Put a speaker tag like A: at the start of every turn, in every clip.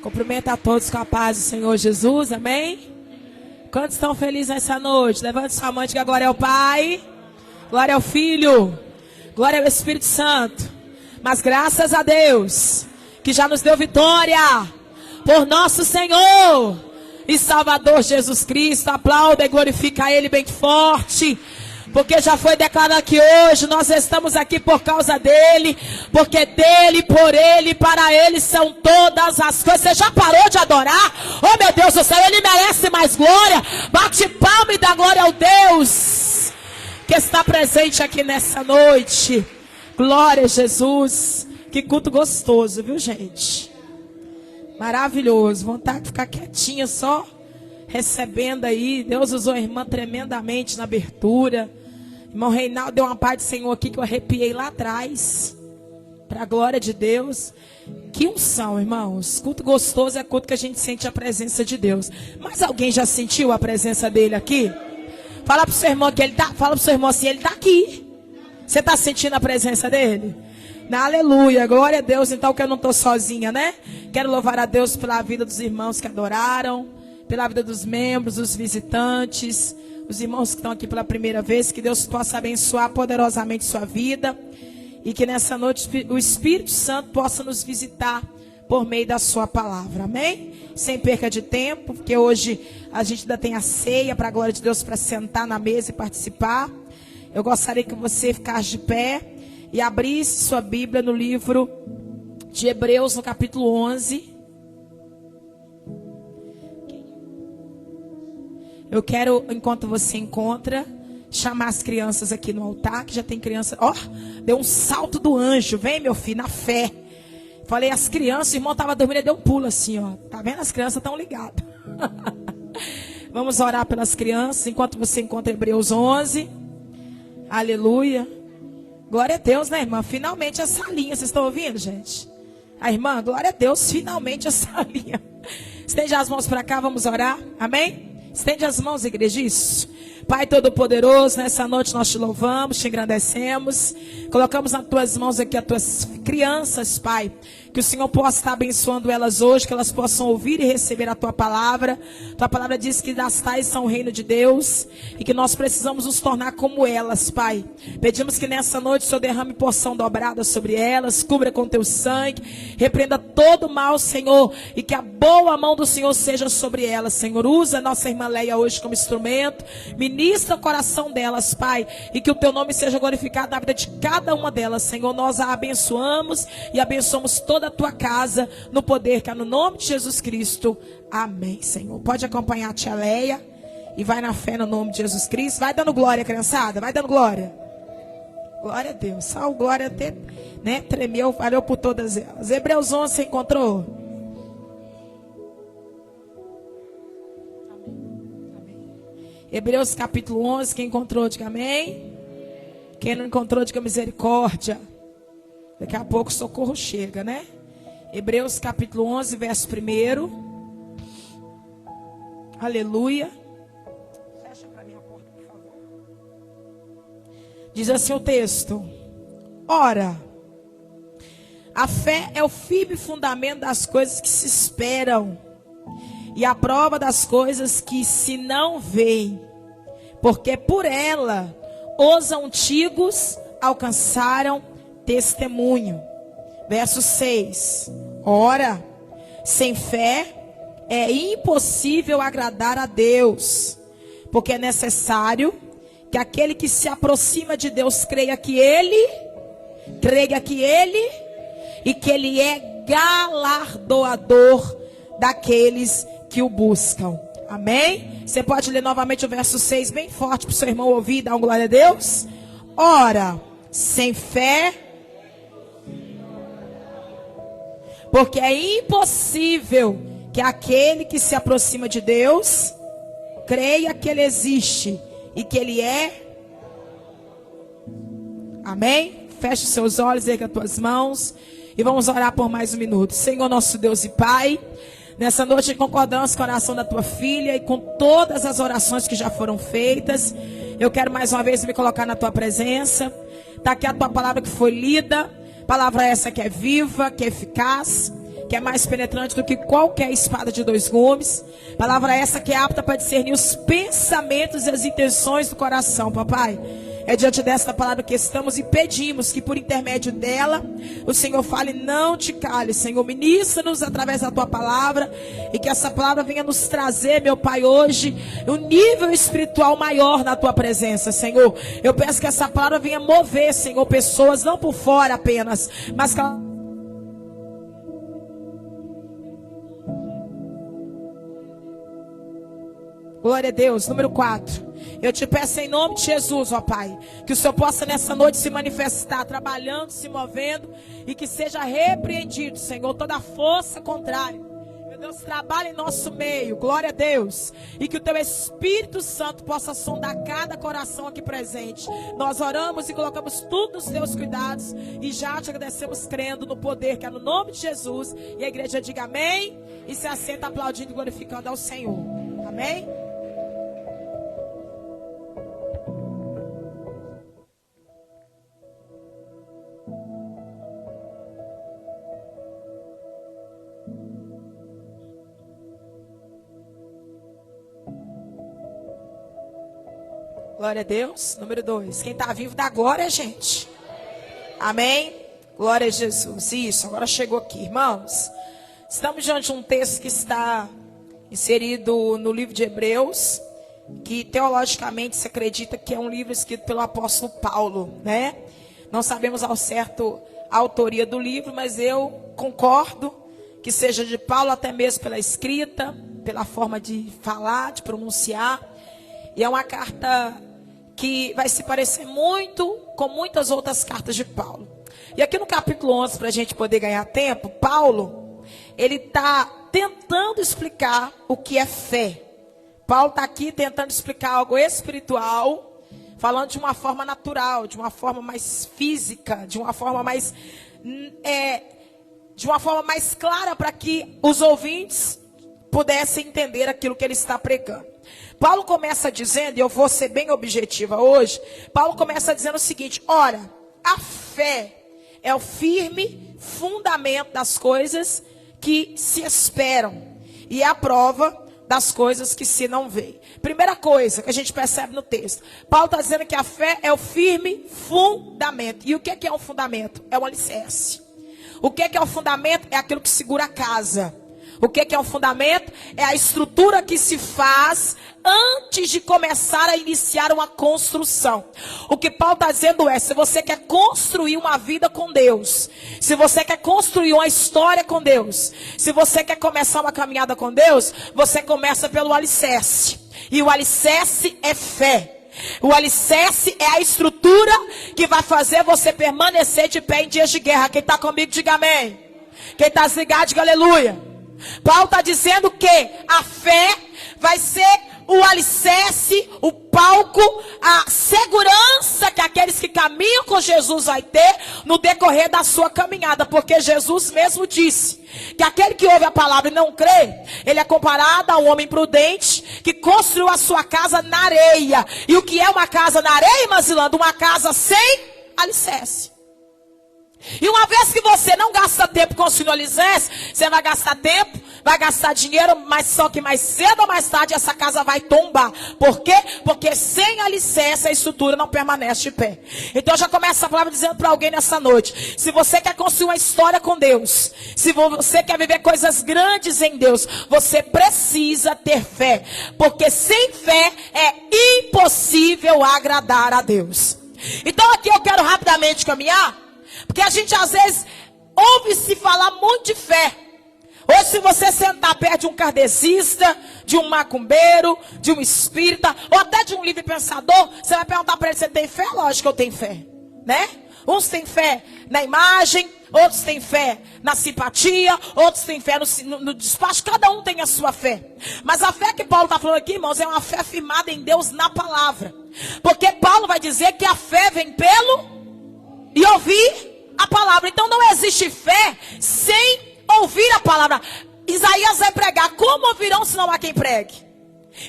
A: Cumprimento a todos com a paz do Senhor Jesus, amém? Quantos estão felizes nessa noite? Levante sua mão e diga glória ao Pai, glória ao Filho, glória ao Espírito Santo. Mas graças a Deus, que já nos deu vitória, por nosso Senhor e Salvador Jesus Cristo. Aplauda e glorifica Ele bem forte. Porque já foi declarado que hoje nós estamos aqui por causa dele, porque dele, por ele, para ele são todas as coisas. Você já parou de adorar? Oh meu Deus do céu, ele merece mais glória. Bate palma e dá glória ao Deus que está presente aqui nessa noite. Glória a Jesus. Que culto gostoso, viu, gente? Maravilhoso. Vontade de ficar quietinha só recebendo aí. Deus usou a irmã tremendamente na abertura. Irmão Reinaldo deu uma paz do Senhor aqui que eu arrepiei lá atrás. Para a glória de Deus. Que unção, irmãos. Culto gostoso é culto que a gente sente a presença de Deus. Mas alguém já sentiu a presença dele aqui? Fala pro seu irmão que ele tá. Fala pro seu irmão assim, ele tá aqui. Você está sentindo a presença dele? Aleluia, glória a Deus. Então que eu não estou sozinha, né? Quero louvar a Deus pela vida dos irmãos que adoraram, pela vida dos membros, dos visitantes, os irmãos que estão aqui pela primeira vez. Que Deus possa abençoar poderosamente sua vida e que nessa noite o Espírito Santo possa nos visitar por meio da sua palavra, amém? Sem perca de tempo, porque hoje a gente ainda tem a ceia para a glória de Deus, para sentar na mesa e participar. Eu gostaria que você ficasse de pé e abrisse sua Bíblia no livro de Hebreus, no capítulo 11. Eu quero, enquanto você encontra, chamar as crianças aqui no altar, que já tem criança. Ó, deu um salto do anjo. Vem, meu filho, na fé. Falei, as crianças, o irmão estava dormindo e deu um pulo assim, ó. Tá vendo? As crianças estão ligadas. Vamos orar pelas crianças, enquanto você encontra Hebreus 11. Aleluia. Glória a Deus, né, irmã? Finalmente a salinha. Vocês estão ouvindo, gente? A irmã, glória a Deus, finalmente a salinha. Estende as mãos para cá, vamos orar. Amém? Estende as mãos, igreja. Isso. Pai Todo-Poderoso, nessa noite nós te louvamos, te engrandecemos. Colocamos nas tuas mãos aqui as tuas crianças, Pai. Que o Senhor possa estar abençoando elas hoje, que elas possam ouvir e receber a tua palavra. Tua palavra diz que das tais são o reino de Deus e que nós precisamos nos tornar como elas, Pai. Pedimos que nessa noite o Senhor derrame porção dobrada sobre elas, cubra com teu sangue, repreenda todo o mal, Senhor, e que a boa mão do Senhor seja sobre elas, Senhor. Usa a nossa irmã Leia hoje como instrumento, ministra o coração delas, Pai, e que o teu nome seja glorificado na vida de cada uma delas, Senhor. Nós a abençoamos e abençoamos toda a tua casa, no poder que é no nome de Jesus Cristo. Amém, Senhor. Pode acompanhar a tia Leia e vai na fé no nome de Jesus Cristo. Vai dando glória, criançada, vai dando glória. Glória a Deus. Só o glória até, né, tremeu, valeu por todas elas. Hebreus 11, você encontrou? Amém. Hebreus capítulo 11, quem encontrou, diga amém. Quem não encontrou, diga misericórdia. Daqui a pouco o socorro chega, né? Hebreus capítulo 11, verso 1. Aleluia. Fecha para mim a porta, por favor. Diz assim o texto. Ora, a fé é o firme fundamento das coisas que se esperam e a prova das coisas que se não veem, porque por ela os antigos alcançaram testemunho. Verso 6. Ora, sem fé é impossível agradar a Deus, porque é necessário que aquele que se aproxima de Deus creia que Ele e que Ele é galardoador daqueles que o buscam. Amém? Você pode ler novamente o verso 6 bem forte para o seu irmão ouvir e dar uma glória a Deus? Ora, sem fé, porque é impossível que aquele que se aproxima de Deus creia que Ele existe e que Ele é. Amém? Feche seus olhos, erga as tuas mãos e vamos orar por mais um minuto. Senhor nosso Deus e Pai, nessa noite concordamos com a oração da tua filha e com todas as orações que já foram feitas. Eu quero mais uma vez me colocar na tua presença. Está aqui a tua palavra que foi lida. Palavra essa que é viva, que é eficaz, que é mais penetrante do que qualquer espada de dois gumes. Palavra essa que é apta para discernir os pensamentos e as intenções do coração, papai. É diante desta palavra que estamos e pedimos que por intermédio dela o Senhor fale, não te cale, Senhor, ministra-nos através da tua palavra e que essa palavra venha nos trazer, meu Pai, hoje um nível espiritual maior na tua presença, Senhor. Eu peço que essa palavra venha mover, Senhor, pessoas, não por fora apenas, mas que ela... Glória a Deus. Número 4. Eu te peço em nome de Jesus, ó Pai, que o Senhor possa nessa noite se manifestar, trabalhando, se movendo, e que seja repreendido, Senhor, toda força contrária. Meu Deus, trabalha em nosso meio, glória a Deus, e que o Teu Espírito Santo possa sondar cada coração aqui presente. Nós oramos e colocamos tudo nos Teus cuidados, e já te agradecemos crendo no poder que é no nome de Jesus. E a igreja diga amém, e se assenta aplaudindo e glorificando ao Senhor. Amém? Glória a Deus. Número 2. Quem está vivo dá glória, gente. Amém? Glória a Jesus. Isso, agora chegou aqui, irmãos. Estamos diante de um texto que está inserido no livro de Hebreus, que teologicamente se acredita que é um livro escrito pelo apóstolo Paulo, né? Não sabemos ao certo a autoria do livro, mas eu concordo que seja de Paulo, até mesmo pela escrita, pela forma de falar, de pronunciar. E é uma carta que vai se parecer muito com muitas outras cartas de Paulo. E aqui no capítulo 11, para a gente poder ganhar tempo, Paulo, ele está tentando explicar o que é fé. Paulo está aqui tentando explicar algo espiritual, falando de uma forma natural, de uma forma mais física, de uma forma mais clara, para que os ouvintes pudessem entender aquilo que ele está pregando. Paulo começa dizendo, e eu vou ser bem objetiva hoje, Paulo começa dizendo o seguinte: ora, a fé é o firme fundamento das coisas que se esperam e é a prova das coisas que se não veem. Primeira coisa que a gente percebe no texto, Paulo está dizendo que a fé é o firme fundamento. E o que é um fundamento? É um alicerce. O que é um fundamento? É aquilo que segura a casa. O que é um fundamento? É a estrutura que se faz antes de começar a iniciar uma construção. O que Paulo está dizendo é, se você quer construir uma vida com Deus, se você quer construir uma história com Deus, se você quer começar uma caminhada com Deus, você começa pelo alicerce. E o alicerce é fé. O alicerce é a estrutura que vai fazer você permanecer de pé em dias de guerra. Quem está comigo, diga amém. Quem está desligado, diga aleluia. Paulo está dizendo que a fé vai ser o alicerce, o palco, a segurança que aqueles que caminham com Jesus vai ter no decorrer da sua caminhada. Porque Jesus mesmo disse que aquele que ouve a palavra e não crê, ele é comparado a um homem prudente que construiu a sua casa na areia. E o que é uma casa na areia, Mazilando? Uma casa sem alicerce. E uma vez que você não gasta tempo construindo alicerce, você vai gastar tempo, vai gastar dinheiro, mas só que mais cedo ou mais tarde essa casa vai tombar. Por quê? Porque sem alicerce a estrutura não permanece de pé. Então já começa a palavra dizendo para alguém nessa noite: se você quer construir uma história com Deus, se você quer viver coisas grandes em Deus, você precisa ter fé. Porque sem fé é impossível agradar a Deus. Então aqui eu quero rapidamente caminhar, porque a gente às vezes ouve-se falar muito de fé. Hoje, se você sentar perto de um kardecista, de um macumbeiro, de um espírita, ou até de um livre pensador, você vai perguntar para ele: você tem fé? Lógico que eu tenho fé, né? Uns têm fé na imagem, outros têm fé na simpatia, outros têm fé no despacho. Cada um tem a sua fé. Mas a fé que Paulo está falando aqui, irmãos, é uma fé firmada em Deus na palavra. Porque Paulo vai dizer que a fé vem pelo e ouvir a palavra. Então não existe fé sem ouvir a palavra. Isaías vai pregar: como ouvirão se não há quem pregue?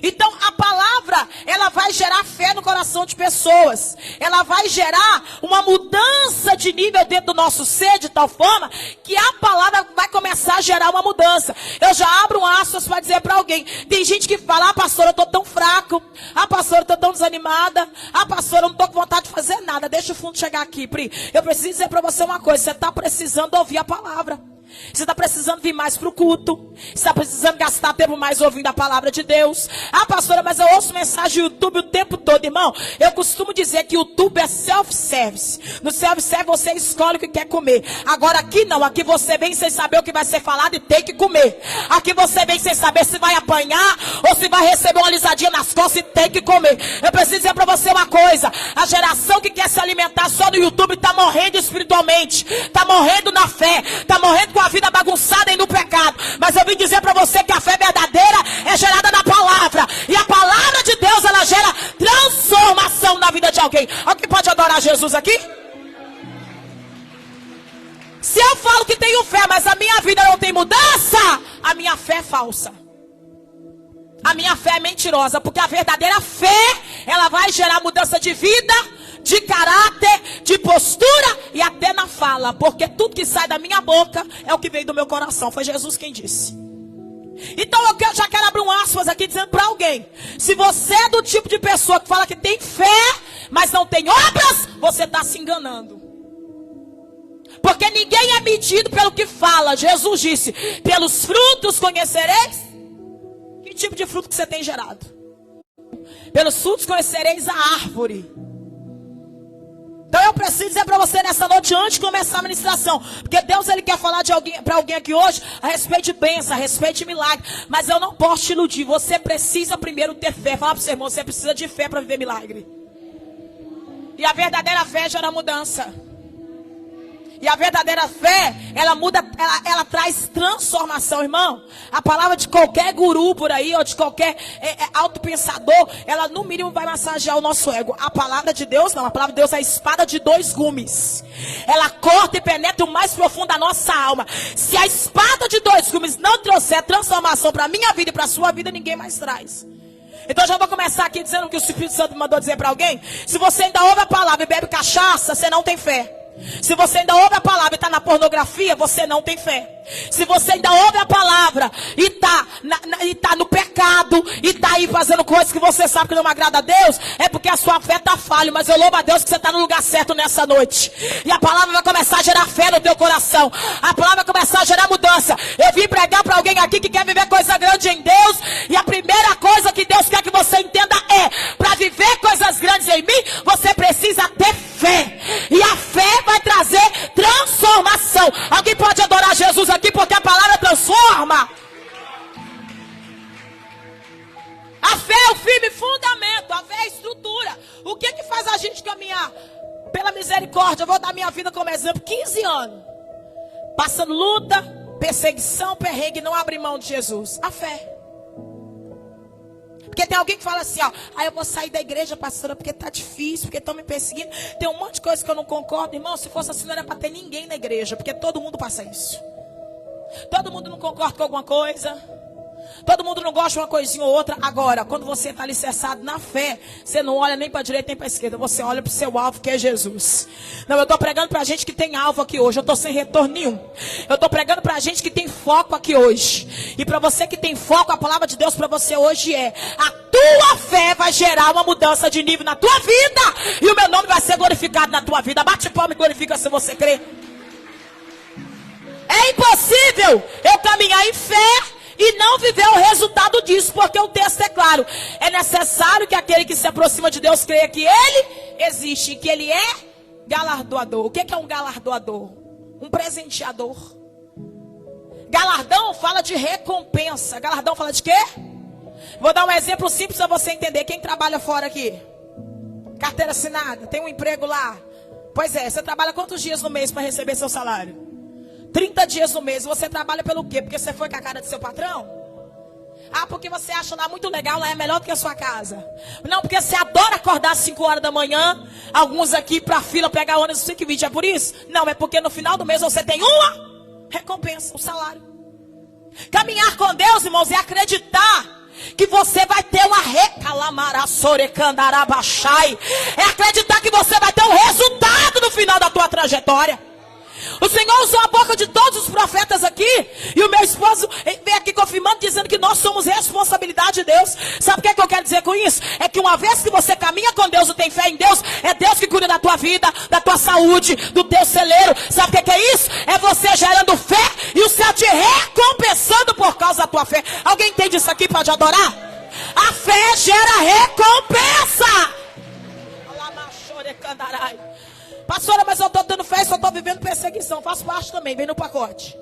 A: Então a palavra, ela vai gerar fé no coração de pessoas. Ela vai gerar uma mudança de nível dentro do nosso ser, de tal forma que a palavra vai começar a gerar uma mudança. Eu já abro um aspas para dizer para alguém. Tem gente que fala, ah, pastora, eu estou tão fraco. Ah, pastora, eu estou tão desanimada. Ah, pastora, eu não estou com vontade de fazer nada. Deixa o fundo chegar aqui, Pri. Eu preciso dizer para você uma coisa. Você está precisando ouvir a palavra. Você está precisando vir mais para o culto. Você está precisando gastar tempo mais ouvindo a palavra de Deus. Ah, pastora, mas eu ouço mensagem do YouTube o tempo todo, irmão. Eu costumo dizer que o YouTube é self-service. No self-service você escolhe o que quer comer. Agora aqui não, aqui você vem sem saber o que vai ser falado e tem que comer. Aqui você vem sem saber se vai apanhar ou se vai receber uma alisadinha nas costas e tem que comer. Eu preciso dizer para você uma coisa. A geração que quer se alimentar só no YouTube está morrendo espiritualmente. Está morrendo na fé. Está morrendo com a vida bagunçada e no pecado. Mas eu vim dizer para você que a fé verdadeira é gerada na palavra. E a palavra de Deus, ela gera transformação na vida de alguém. Alguém pode adorar Jesus aqui? Se eu falo que tenho fé, mas a minha vida não tem mudança, a minha fé é falsa. A minha fé é mentirosa. Porque a verdadeira fé, ela vai gerar mudança de vida, de caráter, de postura e até na fala. Porque tudo que sai da minha boca é o que veio do meu coração. Foi Jesus quem disse. Então eu já quero abrir um aspas aqui dizendo para alguém. Se você é do tipo de pessoa que fala que tem fé, mas não tem obras, você está se enganando. Porque ninguém é medido pelo que fala. Jesus disse, pelos frutos conhecereis. Que tipo de fruto que você tem gerado? Pelos frutos conhecereis a árvore. Então eu preciso dizer para você nessa noite, antes de começar a ministração, porque Deus, ele quer falar para alguém aqui hoje a respeito de bênção, a respeito de milagre. Mas eu não posso te iludir. Você precisa primeiro ter fé. Fala para o seu irmão, você precisa de fé para viver milagre. E a verdadeira fé gera mudança. E a verdadeira fé, ela muda, ela traz transformação, irmão. A palavra de qualquer guru por aí, ou de qualquer autopensador, ela no mínimo vai massagear o nosso ego. A palavra de Deus não, a palavra de Deus é a espada de dois gumes. Ela corta e penetra o mais profundo da nossa alma. Se a espada de dois gumes não trouxer transformação para a minha vida e para a sua vida, ninguém mais traz. Então já vou começar aqui dizendo o que o Espírito Santo mandou dizer para alguém. Se você ainda ouve a palavra e bebe cachaça, você não tem fé. Se você ainda ouve a palavra e está na pornografia, você não tem fé. Se você ainda ouve a palavra e está no pecado, e está aí fazendo coisas que você sabe que não agrada a Deus, é porque a sua fé está falha. Mas eu louvo a Deus que você está no lugar certo nessa noite. E a palavra vai começar a gerar fé no teu coração. A palavra vai começar a gerar mudança. Eu vim pregar para alguém aqui que quer viver coisa grande em Deus. E a primeira coisa que Deus quer que você entenda é, para viver coisas grandes em mim, você precisa ter fé. E a fé vai trazer transformação. Alguém pode adorar Jesus aqui, porque a palavra transforma. A fé é o firme fundamento, a fé é a estrutura. O que que faz a gente caminhar? Pela misericórdia, eu vou dar minha vida como exemplo. 15 anos passando luta, perseguição, perrengue, não abre mão de Jesus. A fé. Porque tem alguém que fala assim, ó, eu vou sair da igreja, pastora, porque tá difícil, porque estão me perseguindo. Tem um monte de coisa que eu não concordo. Irmão, se fosse assim, não era para ter ninguém na igreja, porque todo mundo passa isso. Todo mundo não concorda com alguma coisa. Todo mundo não gosta de uma coisinha ou outra. Agora, quando você está alicerçado na fé, você não olha nem para a direita nem para a esquerda. Você olha para o seu alvo, que é Jesus. Não, eu estou pregando para a gente que tem alvo aqui hoje. Eu estou sem retorno nenhum. Eu estou pregando para a gente que tem foco aqui hoje. E para você que tem foco, a palavra de Deus para você hoje é: a tua fé vai gerar uma mudança de nível na tua vida. E o meu nome vai ser glorificado na tua vida. Bate palma e glorifica se você crê. É impossível eu caminhar em fé e não viver o resultado disso, porque o texto é claro. É necessário que aquele que se aproxima de Deus creia que Ele existe, que Ele é galardoador. O que é um galardoador? Um presenteador. Galardão fala de recompensa. Galardão fala de quê? Vou dar um exemplo simples para você entender. Quem trabalha fora aqui? Carteira assinada, tem um emprego lá. Pois é, você trabalha quantos dias no mês para receber seu salário? 30 dias no mês. Você trabalha pelo quê? Porque você foi com a cara do seu patrão? Ah, porque você acha lá muito legal, lá é melhor do que a sua casa. Não, porque você adora acordar às 5 horas da manhã. Alguns aqui pra fila pegar ônibus 5h20. É por isso? Não, é porque no final do mês você tem uma recompensa, o salário. Caminhar com Deus, irmãos, é acreditar que você vai ter uma recalamarassorecandarabachai. É acreditar que você vai ter um resultado no final da tua trajetória. O Senhor usou a boca de todos os profetas aqui. E o meu esposo vem aqui confirmando, dizendo que nós somos responsabilidade de Deus. Sabe o que é que eu quero dizer com isso? É que uma vez que você caminha com Deus e tem fé em Deus, é Deus que cuida da tua vida, da tua saúde, do teu celeiro. Sabe o que é isso? É você gerando fé e o céu te recompensando por causa da tua fé. Alguém entende isso aqui? Pode adorar? A fé gera recompensa. Pastora, mas eu estou tendo fé e só estou vivendo perseguição. Faço parte também, vem no pacote.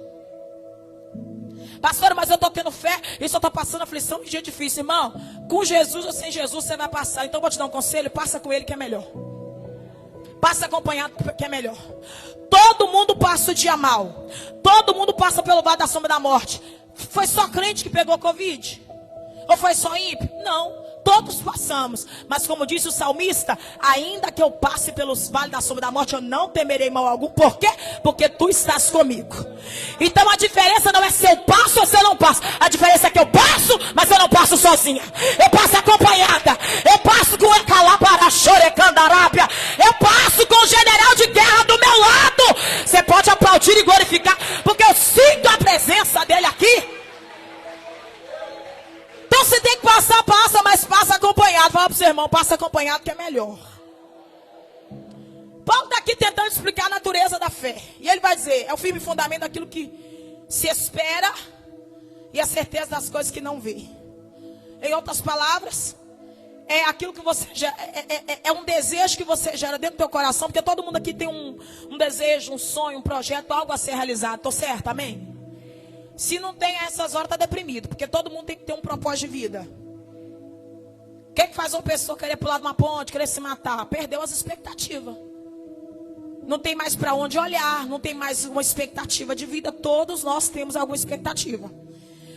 A: Pastora, mas eu estou tendo fé e só estou passando aflição e dia difícil. Irmão, com Jesus ou sem Jesus você vai passar. Então vou te dar um conselho, passa com ele que é melhor. Passa acompanhado que é melhor. Todo mundo passa o dia mal. Todo mundo passa pelo vale da sombra da morte. Foi só crente que pegou Covid? Ou foi só ímpio? Não. Todos passamos, mas como disse o salmista, ainda que eu passe pelos vales da sombra da morte, eu não temerei mal algum. Por quê? Porque tu estás comigo. Então a diferença não é se eu passo ou se eu não passo. A diferença é que eu passo, mas eu não passo sozinha. Eu passo acompanhada. Eu passo com o Ecalaparachorecandarápia. Eu passo com o general de guerra do meu lado. Você pode aplaudir e glorificar, porque eu sinto a presença dele aqui. Então você tem que passar, passa, mas passa acompanhado. Fala para o seu irmão, passa acompanhado que é melhor. Paulo está aqui tentando explicar a natureza da fé. E ele vai dizer, é o firme fundamento daquilo que se espera e a certeza das coisas que não vê. Em outras palavras, é aquilo que você gera, é um desejo que você gera dentro do teu coração. Porque todo mundo aqui tem um desejo, um sonho, um projeto, algo a ser realizado. Estou certo, amém? Se não tem essas horas, está deprimido. Porque todo mundo tem que ter um propósito de vida. O que faz uma pessoa querer pular de uma ponte, querer se matar? Perdeu as expectativas. Não tem mais para onde olhar. Não tem mais uma expectativa de vida. Todos nós temos alguma expectativa.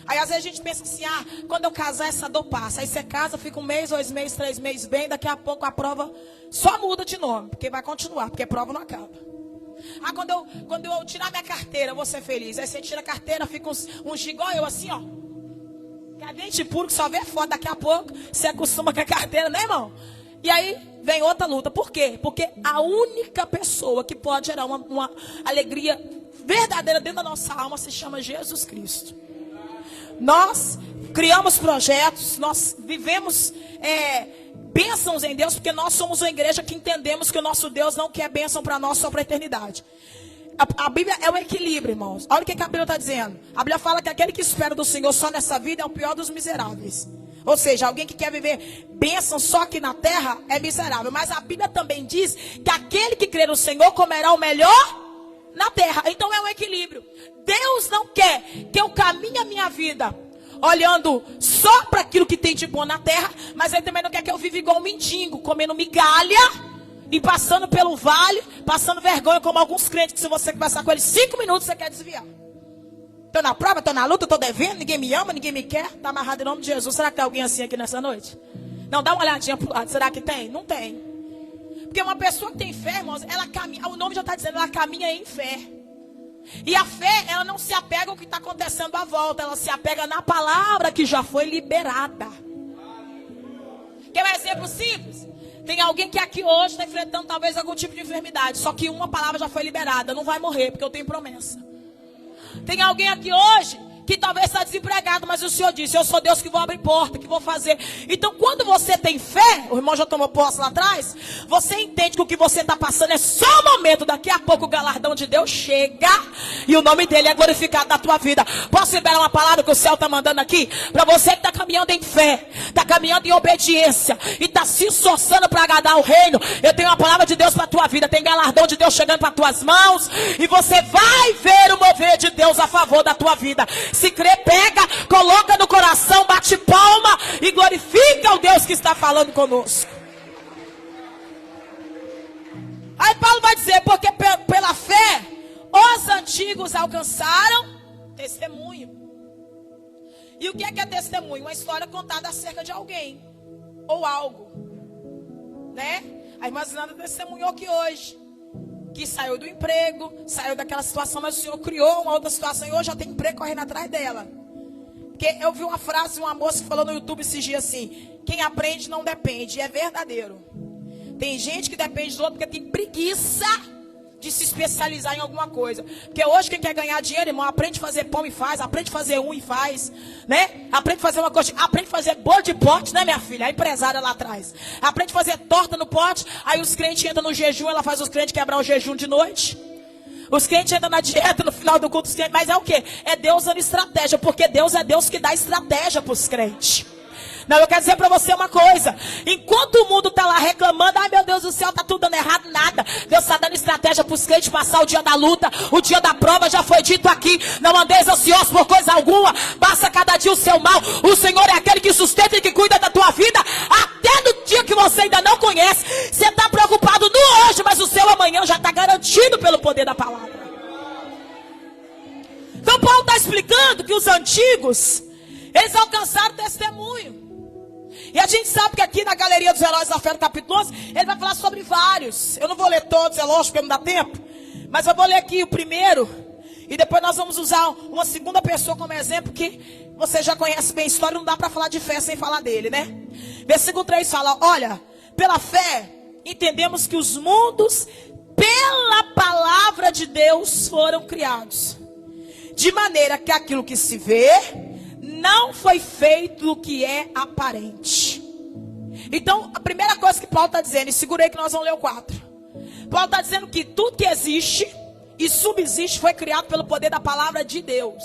A: Aí às vezes a gente pensa assim, quando eu casar essa dor passa. Aí você casa, fica 1 mês, 2 meses, 3 meses bem. Daqui a pouco a prova só muda de nome. Porque vai continuar, porque a prova não acaba. Quando eu tirar minha carteira, eu vou ser feliz. Aí você tira a carteira, fica uns igual eu assim, ó. Cadente puro que só vê foto. Daqui a pouco você acostuma com a carteira, né, irmão? E aí vem outra luta. Por quê? Porque a única pessoa que pode gerar uma alegria verdadeira dentro da nossa alma se chama Jesus Cristo. Nós criamos projetos, nós vivemos bênçãos em Deus, porque nós somos uma igreja que entendemos que o nosso Deus não quer bênção para nós só para a eternidade. A Bíblia é um equilíbrio, irmãos. Olha o que a Bíblia está dizendo. A Bíblia fala que aquele que espera do Senhor só nessa vida é o pior dos miseráveis. Ou seja, alguém que quer viver bênção só aqui na terra é miserável. Mas a Bíblia também diz que aquele que crê no Senhor comerá o melhor na terra. Então é um equilíbrio. Deus não quer que eu caminhe a minha vida olhando só para aquilo que tem de bom na terra, mas Ele também não quer que eu viva igual um mendigo, comendo migalha e passando pelo vale, passando vergonha, como alguns crentes que se você conversar com eles 5 minutos você quer desviar. Estou na prova, estou na luta, estou devendo, ninguém me ama, ninguém me quer. Está amarrado em nome de Jesus. Será que tem alguém assim aqui nessa noite? Não, dá uma olhadinha para o lado. Será que tem? Não tem. Porque uma pessoa que tem fé, irmãos, ela caminha, o nome já está dizendo, ela caminha em fé. E a fé, ela não se apega ao que está acontecendo à volta. Ela se apega na palavra que já foi liberada. Quer um exemplo simples? Tem alguém que aqui hoje está enfrentando talvez algum tipo de enfermidade. Só que uma palavra já foi liberada. Não vai morrer, porque eu tenho promessa. Tem alguém aqui hoje que talvez está desempregado, mas o Senhor disse, eu sou Deus que vou abrir porta, que vou fazer. Então quando você tem fé, o irmão já tomou posse lá atrás, você entende que o que você está passando é só um momento, daqui a pouco o galardão de Deus chega, e o nome dele é glorificado na tua vida. Posso liberar uma palavra que o céu está mandando aqui? Para você que está caminhando em fé, está caminhando em obediência, e está se esforçando para agradar o reino, eu tenho uma palavra de Deus para a tua vida, tem galardão de Deus chegando para tuas mãos, e você vai ver o mover de Deus a favor da tua vida. Se crê, pega, coloca no coração, bate palma e glorifica o Deus que está falando conosco. Aí Paulo vai dizer, porque pela fé os antigos alcançaram testemunho. E o que é testemunho? Uma história contada acerca de alguém ou algo, né? A irmã Zinanda testemunhou aqui hoje que saiu do emprego, saiu daquela situação, mas o Senhor criou uma outra situação e hoje já tem emprego correndo atrás dela. Porque eu vi uma frase de uma moça que falou no YouTube esses dias assim: quem aprende não depende. E é verdadeiro. Tem gente que depende do outro porque tem preguiça de se especializar em alguma coisa. Porque hoje quem quer ganhar dinheiro, irmão, aprende a fazer pão e faz, aprende a fazer e faz, né? Aprende a fazer uma coisa, aprende a fazer bolo de pote, né, minha filha? A empresária lá atrás. Aprende a fazer torta no pote, aí os crentes entram no jejum, ela faz os crentes quebrar o jejum de noite. Os crentes entram na dieta no final do culto, mas é o quê? É Deus dando estratégia, porque Deus é Deus que dá estratégia para os crentes. Não, eu quero dizer para você uma coisa. Enquanto o mundo está lá reclamando, ai meu Deus do céu, está tudo dando errado, nada. Deus está dando estratégia para os crentes passar o dia da luta, o dia da prova. Já foi dito aqui: não andeis ansiosos por coisa alguma, passa cada dia o seu mal. O Senhor é aquele que sustenta e que cuida da tua vida, até no dia que você ainda não conhece. Você está preocupado no hoje, mas o seu amanhã já está garantido pelo poder da palavra. Então Paulo está explicando que os antigos, eles alcançaram testemunho. E a gente sabe que aqui na Galeria dos Heróis da Fé, no capítulo 11, ele vai falar sobre vários. Eu não vou ler todos, é lógico, porque não dá tempo. Mas eu vou ler aqui o primeiro. E depois nós vamos usar uma segunda pessoa como exemplo, que você já conhece bem a história. Não dá para falar de fé sem falar dele, né? Versículo 3 fala: olha, pela fé entendemos que os mundos, pela palavra de Deus, foram criados. De maneira que aquilo que se vê não foi feito do que é aparente. Então, a primeira coisa que Paulo está dizendo, e segura aí que nós vamos ler o 4. Paulo está dizendo que tudo que existe e subsiste foi criado pelo poder da palavra de Deus.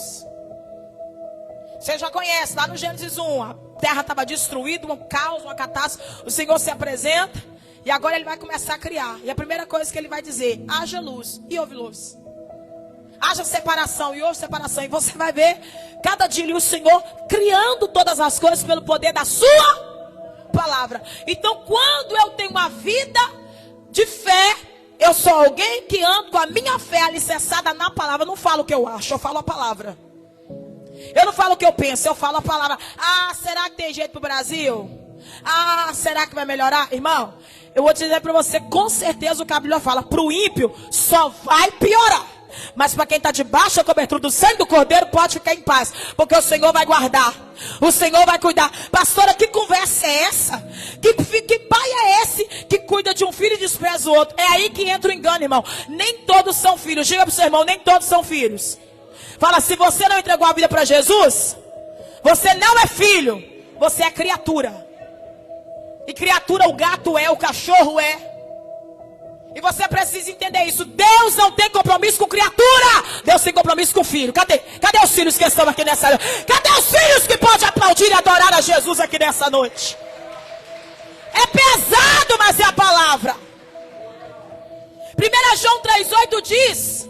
A: Você já conhece, lá no Gênesis 1, a terra estava destruída, um caos, uma catástrofe. O Senhor se apresenta e agora ele vai começar a criar. E a primeira coisa que ele vai dizer: haja luz e houve luz. Haja separação e houve separação. E você vai ver cada dia o Senhor criando todas as coisas pelo poder da sua palavra. Então, quando eu tenho uma vida de fé, eu sou alguém que ando com a minha fé alicerçada na palavra. Eu não falo o que eu acho, eu falo a palavra. Eu não falo o que eu penso, eu falo a palavra. Ah, será que tem jeito pro Brasil? Ah, será que vai melhorar? Irmão, eu vou dizer para você, com certeza o que a Bíblia fala: pro ímpio só vai piorar. Mas para quem está debaixo da cobertura do sangue do Cordeiro, pode ficar em paz, porque o Senhor vai guardar, o Senhor vai cuidar. Pastora, que conversa é essa? Que pai é esse que cuida de um filho e despreza o outro? É aí que entra o engano, irmão. Nem todos são filhos. Diga para o seu irmão: nem todos são filhos. Fala: se você não entregou a vida para Jesus, você não é filho, você é criatura. E criatura o gato é, o cachorro é. E você precisa entender isso. Deus não tem compromisso com criatura. Deus tem compromisso com filho. Cadê os filhos que estão aqui nessa noite? Cadê os filhos que podem aplaudir e adorar a Jesus aqui nessa noite? É pesado, mas é a palavra. 1 João 3,8 diz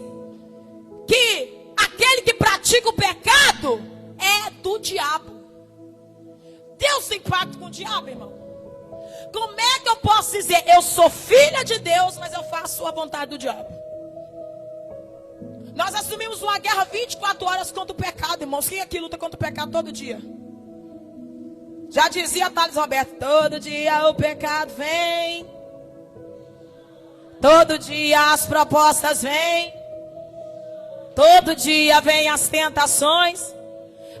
A: que aquele que pratica o pecado é do diabo. Deus tem pacto com o diabo, irmão. Como é que eu posso dizer: eu sou filha de Deus, mas eu faço a vontade do diabo? Nós assumimos uma guerra 24 horas contra o pecado, irmãos. Quem aqui luta contra o pecado todo dia? Já dizia Thales Roberto: todo dia o pecado vem, todo dia as propostas vêm, todo dia vem as tentações.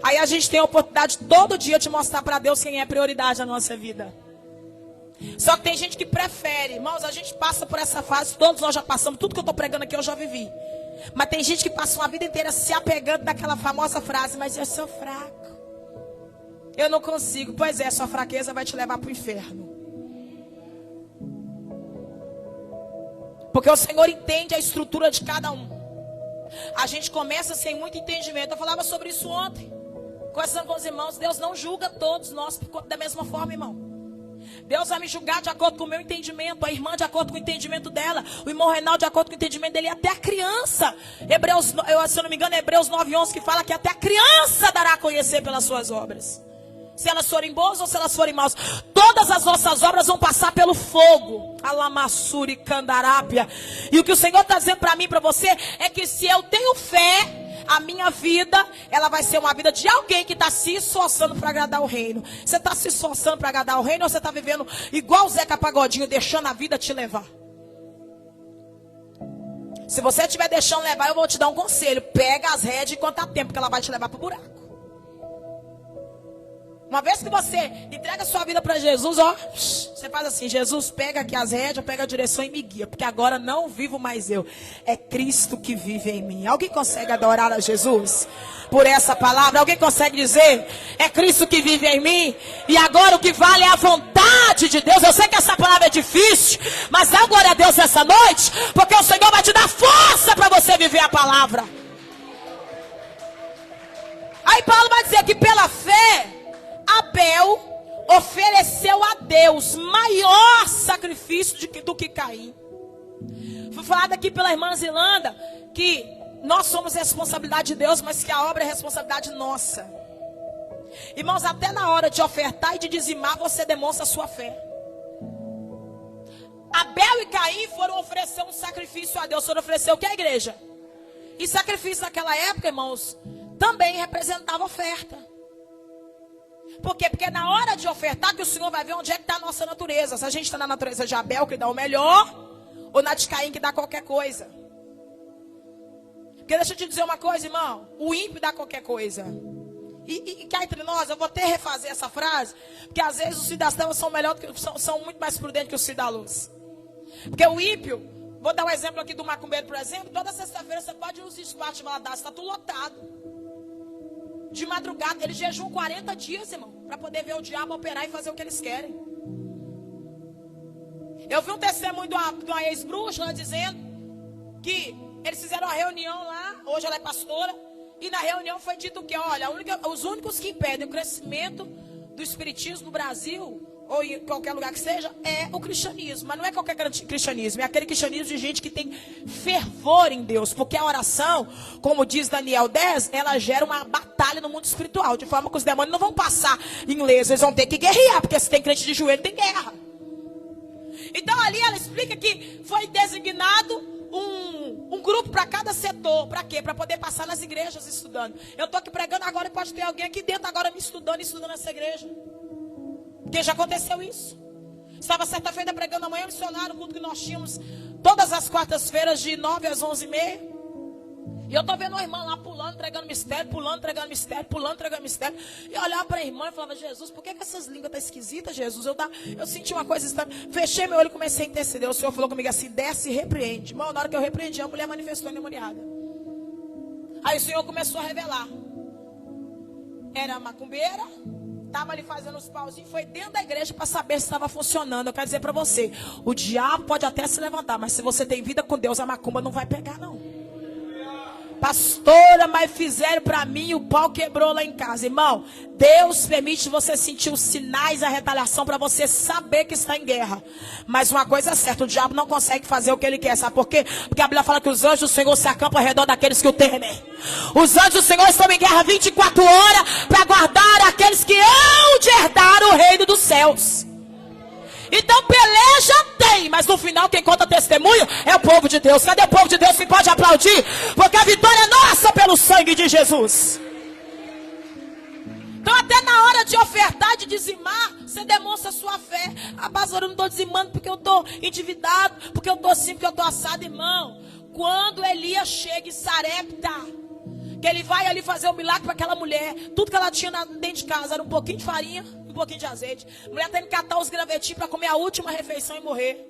A: Aí a gente tem a oportunidade todo dia de mostrar para Deus quem é prioridade na nossa vida. Só que tem gente que prefere, irmãos, a gente passa por essa fase, todos nós já passamos, tudo que eu estou pregando aqui eu já vivi. Mas tem gente que passa uma vida inteira se apegando naquela famosa frase: mas eu sou fraco, eu não consigo. Pois é, sua fraqueza vai te levar para o inferno. Porque o Senhor entende a estrutura de cada um. A gente começa sem muito entendimento. Eu falava sobre isso ontem, conversando com os irmãos. Deus não julga todos nós da mesma forma, irmão. Deus vai me julgar de acordo com o meu entendimento, a irmã de acordo com o entendimento dela, o irmão Reinaldo de acordo com o entendimento dele, até a criança. Se eu não me engano, é Hebreus 9:11 que fala que até a criança dará a conhecer pelas suas obras. Se elas forem boas ou se elas forem maus. Todas as nossas obras vão passar pelo fogo. Alamassuri candarápia. E o que o Senhor está dizendo para mim e para você é que se eu tenho fé, a minha vida, ela vai ser uma vida de alguém que está se esforçando para agradar o reino. Você está se esforçando para agradar o reino, ou você está vivendo igual o Zeca Pagodinho, deixando a vida te levar? Se você estiver deixando levar, eu vou te dar um conselho: pega as rédeas enquanto há tempo, que ela vai te levar para o buraco. Uma vez que você entrega a sua vida para Jesus, ó, você faz assim: Jesus, pega aqui as rédeas, pega a direção e me guia, porque agora não vivo mais eu, é Cristo que vive em mim. Alguém consegue adorar a Jesus por essa palavra? Alguém consegue dizer: é Cristo que vive em mim, e agora o que vale é a vontade de Deus? Eu sei que essa palavra é difícil, mas dá glória a Deus essa noite, porque o Senhor vai te dar força para você viver a palavra. Aí Paulo vai dizer que pela fé Abel ofereceu a Deus maior sacrifício do que Caim. Foi falado aqui pela irmã Zilanda que nós somos responsabilidade de Deus, mas que a obra é responsabilidade nossa. Irmãos, até na hora de ofertar e de dizimar, você demonstra a sua fé. Abel e Caim foram oferecer um sacrifício a Deus. Foram oferecer o que, a igreja? E sacrifício naquela época, irmãos, também representava oferta. Por quê? Porque na hora de ofertar que o Senhor vai ver onde é que está a nossa natureza. Se a gente está na natureza de Abel, que dá o melhor, ou na de Caim, que dá qualquer coisa. Porque deixa eu te dizer uma coisa, irmão. O ímpio dá qualquer coisa. E cá entre nós, eu vou até refazer essa frase, porque às vezes os filhos das trevas são são muito mais prudentes que os filhos da luz. Porque o ímpio, vou dar um exemplo aqui do macumbeiro, por exemplo. Toda sexta-feira você pode ir nos esquartos de Valadares, está tudo lotado. De madrugada, eles jejuam 40 dias, irmão, para poder ver o diabo operar e fazer o que eles querem. Eu vi um testemunho de uma ex-bruxa lá dizendo que eles fizeram uma reunião lá, hoje ela é pastora, e na reunião foi dito que, olha, os únicos que impedem o crescimento do espiritismo no Brasil, ou em qualquer lugar que seja, é o cristianismo. Mas não é qualquer cristianismo, é aquele cristianismo de gente que tem fervor em Deus. Porque a oração, como diz Daniel 10, ela gera uma batalha no mundo espiritual, de forma que os demônios não vão passar ilesos, eles vão ter que guerrear, porque se tem crente de joelho, tem guerra. Então ali ela explica que foi designado um grupo para cada setor. Para quê? Para poder passar nas igrejas estudando. Eu estou aqui pregando agora e pode ter alguém aqui dentro agora me estudando nessa igreja. Porque já aconteceu isso. Estava certa-feira pregando amanhã missionário, o culto que nós tínhamos todas as quartas-feiras de 9 às 11h30. E eu estou vendo uma irmã lá pulando, entregando mistério, pulando, entregando mistério, pulando, entregando mistério. E eu olhava para a irmã e falava: Jesus, por que essas línguas estão esquisitas, Jesus? Eu senti uma coisa estranha. Fechei meu olho e comecei a interceder. O Senhor falou comigo assim: desce e repreende. Irmão, na hora que eu repreendi, a mulher manifestou endemoniada. Aí o Senhor começou a revelar. Era macumbeira, estava ali fazendo os pauzinhos, foi dentro da igreja para saber se estava funcionando. Eu quero dizer para você, o diabo pode até se levantar, mas se você tem vida com Deus, a macumba não vai pegar, não. Pastora, mas fizeram para mim, o pau quebrou lá em casa. Irmão, Deus permite você sentir os sinais da retaliação para você saber que está em guerra. Mas uma coisa é certa, o diabo não consegue fazer o que ele quer. Sabe por quê? Porque a Bíblia fala que os anjos do Senhor se acampam ao redor daqueles que o temem. Os anjos do Senhor estão em guerra 24 horas para guardar aqueles que hão de herdar o reino dos céus. Então peleja tem, mas no final quem conta testemunho é o povo de Deus. Cadê o povo de Deus que pode aplaudir? Porque a vitória é nossa pelo sangue de Jesus. Então até na hora de ofertar, de dizimar, você demonstra a sua fé. Ah, pastor, eu não estou dizimando porque eu estou endividado, porque eu estou assim, porque eu estou assado. Irmão, quando Elias chega em Sarepta, que ele vai ali fazer um milagre para aquela mulher, tudo que ela tinha dentro de casa era um pouquinho de farinha, um pouquinho de azeite. A mulher tem que catar os gravetinhos para comer a última refeição e morrer.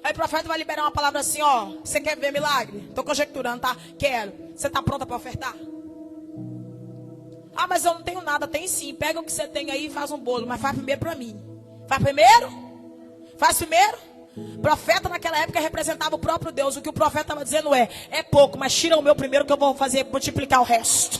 A: Aí o profeta vai liberar uma palavra assim: ó, você quer ver milagre? Estou conjecturando, tá? Quero. Você está pronta para ofertar? Ah, mas eu não tenho nada. Tem sim. Pega o que você tem aí e faz um bolo, mas faz primeiro para mim. Faz primeiro? Faz primeiro? Profeta naquela época representava o próprio Deus. O que o profeta estava dizendo é pouco, mas tira o meu primeiro que eu vou fazer multiplicar o resto.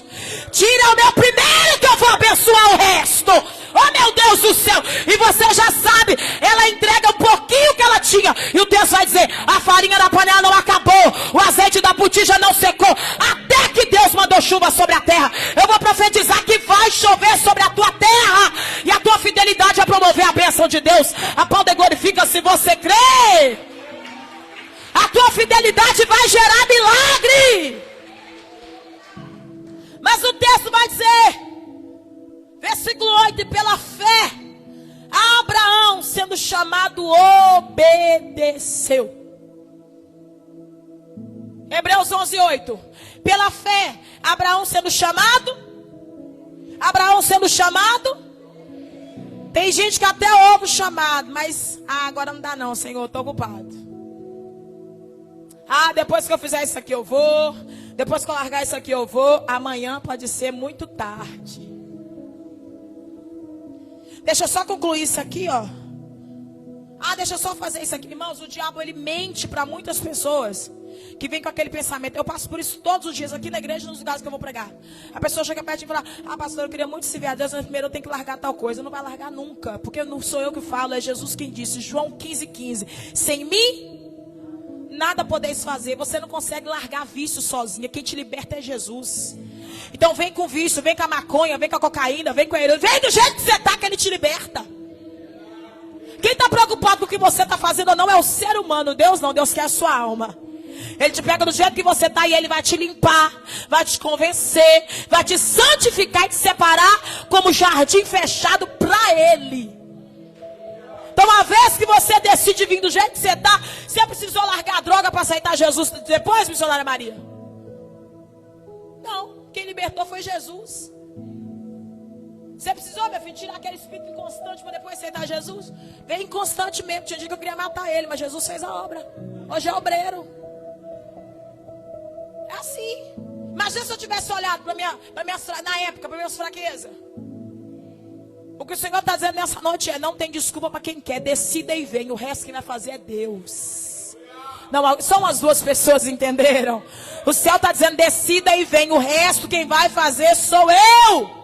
A: Tira o meu primeiro que eu vou abençoar o resto. Oh meu Deus do céu. E você já sabe, ela entrega um pouquinho que ela tinha, e o texto vai dizer: a farinha da panela não acabou, o azeite da botija não secou, até que Deus mandou chuva sobre a terra. Eu vou profetizar que vai chover sobre a tua terra, e a tua fidelidade vai promover a bênção de Deus. A pau de glorifica se você crê. A tua fidelidade vai gerar milagre. Mas o texto vai dizer, versículo 8: e pela fé Abraão, sendo chamado, obedeceu. Hebreus 11:8. Pela fé Abraão sendo chamado, Tem gente que até ouve o chamado, mas agora não dá não, Senhor, estou ocupado. Depois que eu fizer isso aqui eu vou. Depois que eu largar isso aqui eu vou. Amanhã pode ser muito tarde. Deixa eu só concluir isso aqui, ó. Deixa eu só fazer isso aqui. Irmãos, o diabo ele mente para muitas pessoas que vem com aquele pensamento. Eu passo por isso todos os dias aqui na igreja, nos lugares que eu vou pregar. A pessoa chega perto e fala: pastor, eu queria muito servir a Deus, mas primeiro eu tenho que largar tal coisa. Não vai largar nunca, porque não sou eu que falo, é Jesus quem disse. João 15:15. Sem mim nada podeis fazer. Você não consegue largar vício sozinha. Quem te liberta é Jesus. Então vem com vício, vem com a maconha, vem com a cocaína, vem com a heroína. Vem do jeito que você está, que ele te liberta. Quem está preocupado com o que você está fazendo ou não é o ser humano. Deus não, Deus quer a sua alma. Ele te pega do jeito que você está e ele vai te limpar, vai te convencer, vai te santificar e te separar como jardim fechado para ele. Então, uma vez que você decide vir do jeito que você está, você precisou largar a droga para aceitar Jesus depois, missionária Maria? Não, quem libertou foi Jesus. Você precisou, meu filho, tirar aquele espírito inconstante para depois aceitar Jesus? Veio inconstante mesmo, tinha dia que eu queria matar ele, mas Jesus fez a obra. Hoje é obreiro. É assim. Imagina se eu tivesse olhado para na época, para minhas fraquezas. O que o Senhor está dizendo nessa noite é: não tem desculpa para quem quer, decida e vem. O resto que vai fazer é Deus. Não, só umas duas pessoas entenderam. O céu está dizendo: decida e vem. O resto quem vai fazer sou eu.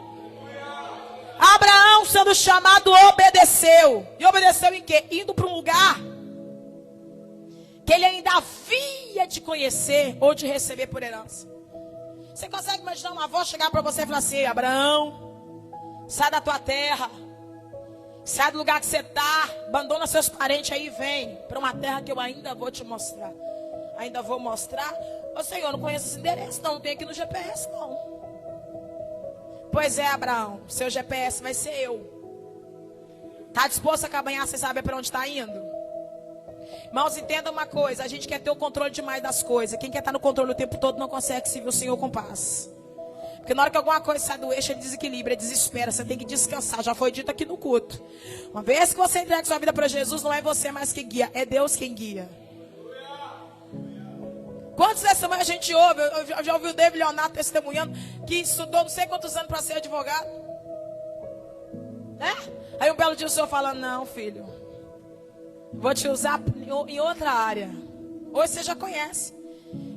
A: Abraão, sendo chamado, obedeceu. E obedeceu em quê? Indo para um lugar que ele ainda havia de conhecer ou de receber por herança. Você consegue imaginar uma avó chegar para você e falar assim: Abraão, sai da tua terra, sai do lugar que você está, abandona seus parentes aí e vem para uma terra que eu ainda vou te mostrar. Ainda vou mostrar. Ô Senhor, não conheço esse endereço não tem aqui no GPS não. Pois é, Abraão, seu GPS vai ser eu. Está disposto a caminhar sem saber para onde está indo? Irmãos, entenda uma coisa: a gente quer ter o controle demais das coisas. Quem quer estar no controle o tempo todo não consegue servir o Senhor com paz. Porque na hora que alguma coisa sai do eixo, ele desequilibra, ele desespera. Você tem que descansar, já foi dito aqui no culto. Uma vez que você entrega sua vida para Jesus, não é você mais que guia, é Deus quem guia. Quantos testemunhos a gente ouve? Eu já ouvi o David Leonardo testemunhando que estudou não sei quantos anos para ser advogado, né? Aí um belo dia o Senhor falando: não, filho, vou te usar em outra área. Hoje você já conhece.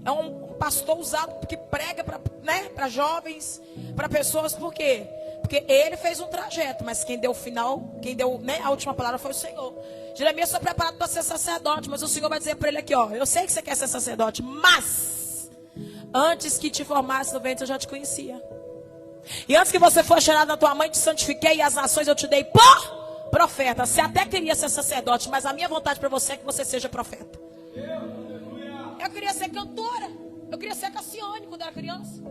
A: É um pastor usado que prega para jovens, para pessoas. Por quê? Porque ele fez um trajeto, mas quem deu o final, quem deu a última palavra foi o Senhor. Jeremias foi preparado para ser sacerdote, mas o Senhor vai dizer para ele aqui: ó, eu sei que você quer ser sacerdote, mas antes que te formasse no ventre eu já te conhecia. E antes que você fosse gerado na tua mãe, te santifiquei, e as nações eu te dei por profeta. Você até queria ser sacerdote, mas a minha vontade para você é que você seja profeta. Eu queria ser cantora. Eu queria ser Cassiane quando era criança.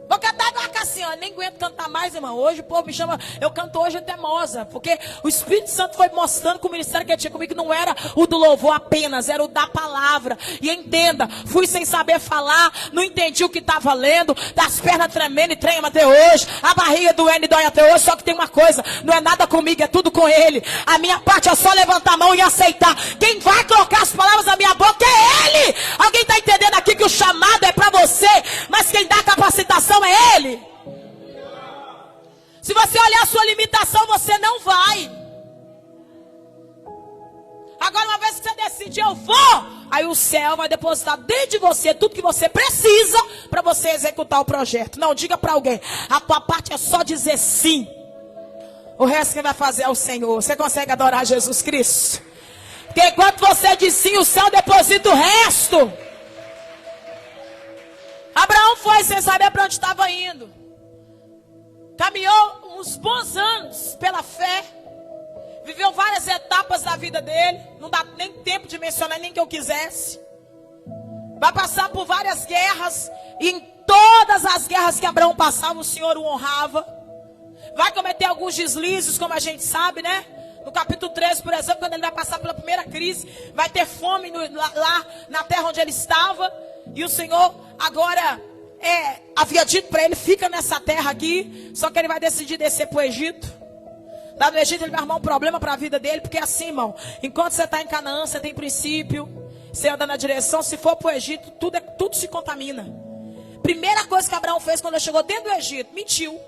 A: Vou cantar igual a Cassiane, nem aguento cantar mais, irmão. Hoje o povo me chama, eu canto hoje teimosa, porque o Espírito Santo foi mostrando que o ministério que eu tinha comigo não era o do louvor apenas, era o da palavra. E entenda, fui sem saber falar, não entendi o que estava lendo, das pernas tremendo e tremem até hoje, a barriga doendo e dói até hoje. Só que tem uma coisa, não é nada comigo, é tudo com ele. A minha parte é só levantar a mão e aceitar. Quem vai colocar as palavras na minha boca é ele. Alguém está entendendo aqui que o chamado é para você, mas quem dá capacitação é ele. Se você olhar a sua limitação, você não vai. Agora, uma vez que você decide, eu vou, aí o céu vai depositar dentro de você tudo que você precisa para você executar o projeto. Não, diga para alguém: a tua parte é só dizer sim. O resto quem vai fazer é o Senhor. Você consegue adorar Jesus Cristo? Porque enquanto você diz sim, o céu deposita o resto. Abraão foi sem saber para onde estava indo. Caminhou uns bons anos pela fé. Viveu várias etapas da vida dele. Não dá nem tempo de mencionar, nem que eu quisesse. Vai passar por várias guerras. E em todas as guerras que Abraão passava, o Senhor o honrava. Vai cometer alguns deslizes, como a gente sabe, né? No capítulo 13, por exemplo, quando ele vai passar pela primeira crise, vai ter fome lá na terra onde ele estava. E o Senhor agora havia dito para ele: fica nessa terra aqui. Só que ele vai decidir descer para o Egito. Lá no Egito ele vai arrumar um problema para a vida dele, porque é assim, irmão, enquanto você está em Canaã, você tem princípio, você anda na direção. Se for para o Egito, tudo se contamina. Primeira coisa que Abraão fez quando ele chegou dentro do Egito, mentiu.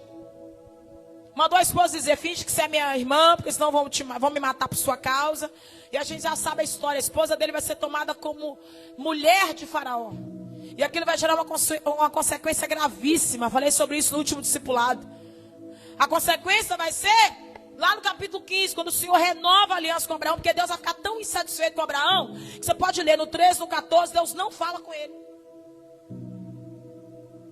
A: Mandou a esposa dizer: finge que você é minha irmã, porque senão vão me matar por sua causa. E a gente já sabe a história. A esposa dele vai ser tomada como mulher de Faraó. E aquilo vai gerar uma consequência gravíssima. Falei sobre isso no último discipulado. A consequência vai ser lá no capítulo 15, quando o Senhor renova a aliança com Abraão, porque Deus vai ficar tão insatisfeito com Abraão, que você pode ler no 13, no 14, Deus não fala com ele.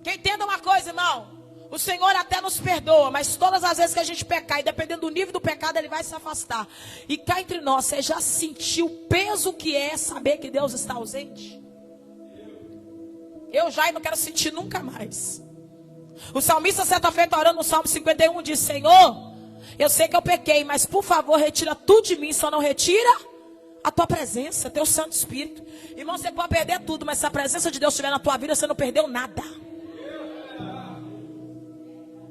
A: Que entenda uma coisa, irmão. O Senhor até nos perdoa, mas todas as vezes que a gente pecar, e dependendo do nível do pecado, Ele vai se afastar. E cá entre nós, você já sentiu o peso que é saber que Deus está ausente? Eu já e não quero sentir nunca mais. O salmista, certa feita, orando no Salmo 51, diz: Senhor, eu sei que eu pequei, mas por favor, retira tudo de mim, só não retira a tua presença, teu Santo Espírito. Irmão, você pode perder tudo, mas se a presença de Deus estiver na tua vida, você não perdeu nada.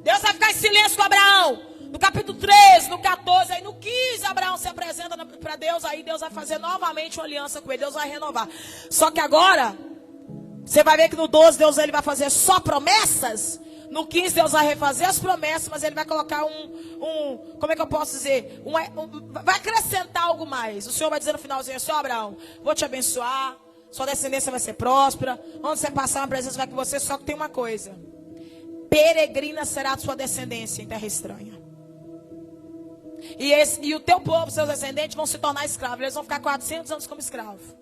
A: Deus vai ficar em silêncio com Abraão. No capítulo 13, no 14, aí no 15, Abraão se apresenta para Deus. Aí Deus vai fazer novamente uma aliança com ele. Deus vai renovar. Só que agora, você vai ver que no 12, Deus ele vai fazer só promessas. No 15, Deus vai refazer as promessas, mas ele vai colocar como é que eu posso dizer? Vai acrescentar algo mais. O Senhor vai dizer no finalzinho assim: ó, Abraão, vou te abençoar. Sua descendência vai ser próspera. Onde você passar, a presença vai com você. Só que tem uma coisa: peregrina será a sua descendência em terra estranha. E o teu povo, seus descendentes, vão se tornar escravos. Eles vão ficar 400 anos como escravos.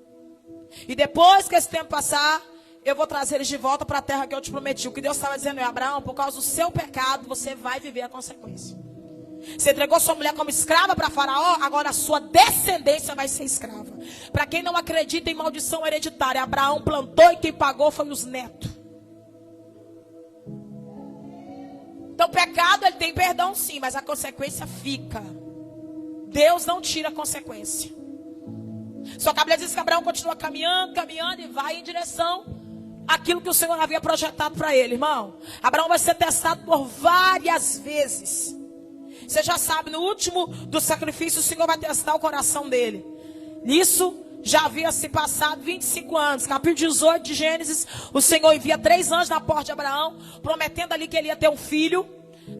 A: E depois que esse tempo passar, eu vou trazer eles de volta para a terra que eu te prometi. O que Deus estava dizendo é: Abraão, por causa do seu pecado, você vai viver a consequência. Você entregou sua mulher como escrava para Faraó, agora a sua descendência vai ser escrava. Para quem não acredita em maldição hereditária, Abraão plantou e quem pagou foi os netos. Então o pecado, ele tem perdão sim, mas a consequência fica. Deus não tira a consequência. Só que a Bíblia diz que Abraão continua caminhando e vai em direção àquilo que o Senhor havia projetado para ele, irmão. Abraão vai ser testado por várias vezes. Você já sabe, no último do sacrifício, o Senhor vai testar o coração dele. Nisso já havia se passado 25 anos. Capítulo 18 de Gênesis, o Senhor envia 3 anjos na porta de Abraão, prometendo ali que ele ia ter um filho,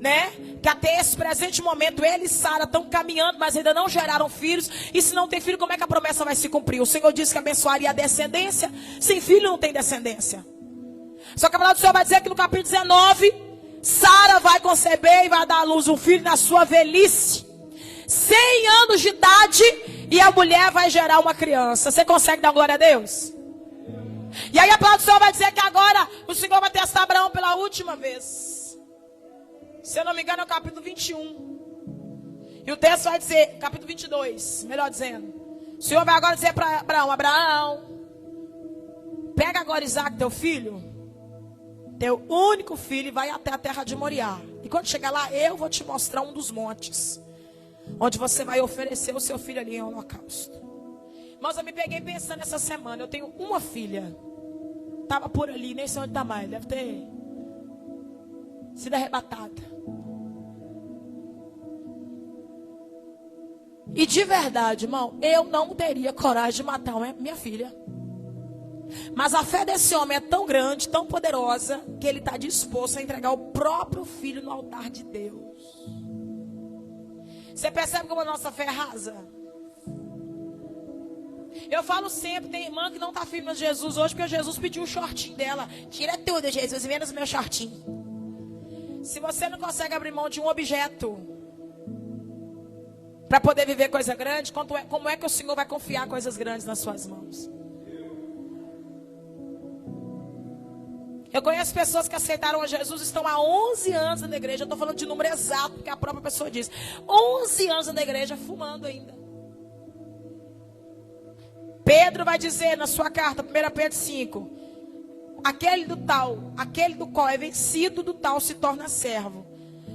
A: né? Que até esse presente momento ele e Sara estão caminhando, mas ainda não geraram filhos. E se não tem filho, como é que a promessa vai se cumprir? O Senhor disse que abençoaria a descendência. Sem filho não tem descendência. Só que a palavra do Senhor vai dizer que no capítulo 19, Sara vai conceber e vai dar à luz um filho na sua velhice, 100 anos de idade, e a mulher vai gerar uma criança. Você consegue dar glória a Deus? E aí a palavra do Senhor vai dizer que agora o Senhor vai testar Abraão pela última vez. Se eu não me engano é o capítulo 21. E o texto vai dizer, capítulo 22, melhor dizendo. O Senhor vai agora dizer para Abraão: Abraão, pega agora Isaac, teu filho, teu único filho, e vai até a terra de Moriá. E quando chegar lá, eu vou te mostrar um dos montes, onde você vai oferecer o seu filho ali em holocausto. Mas eu me peguei pensando essa semana. Eu tenho uma filha. Estava por ali, nem sei onde está mais. Deve ter sido arrebatada. E de verdade, irmão, eu não teria coragem de matar minha filha. Mas a fé desse homem é tão grande, tão poderosa, que ele está disposto a entregar o próprio filho no altar de Deus. Você percebe como a nossa fé é rasa? Eu falo sempre, tem irmã que não está firme em Jesus hoje, porque Jesus pediu o shortinho dela. Tira tudo, Jesus, menos meu shortinho. Se você não consegue abrir mão de um objeto para poder viver coisa grande, como é que o Senhor vai confiar coisas grandes nas suas mãos? Eu conheço pessoas que aceitaram a Jesus, estão há 11 anos na igreja. Eu estou falando de número exato, porque a própria pessoa diz. 11 anos na igreja, fumando ainda. Pedro vai dizer na sua carta, 1 Pedro 5. Aquele do qual é vencido, do tal se torna servo.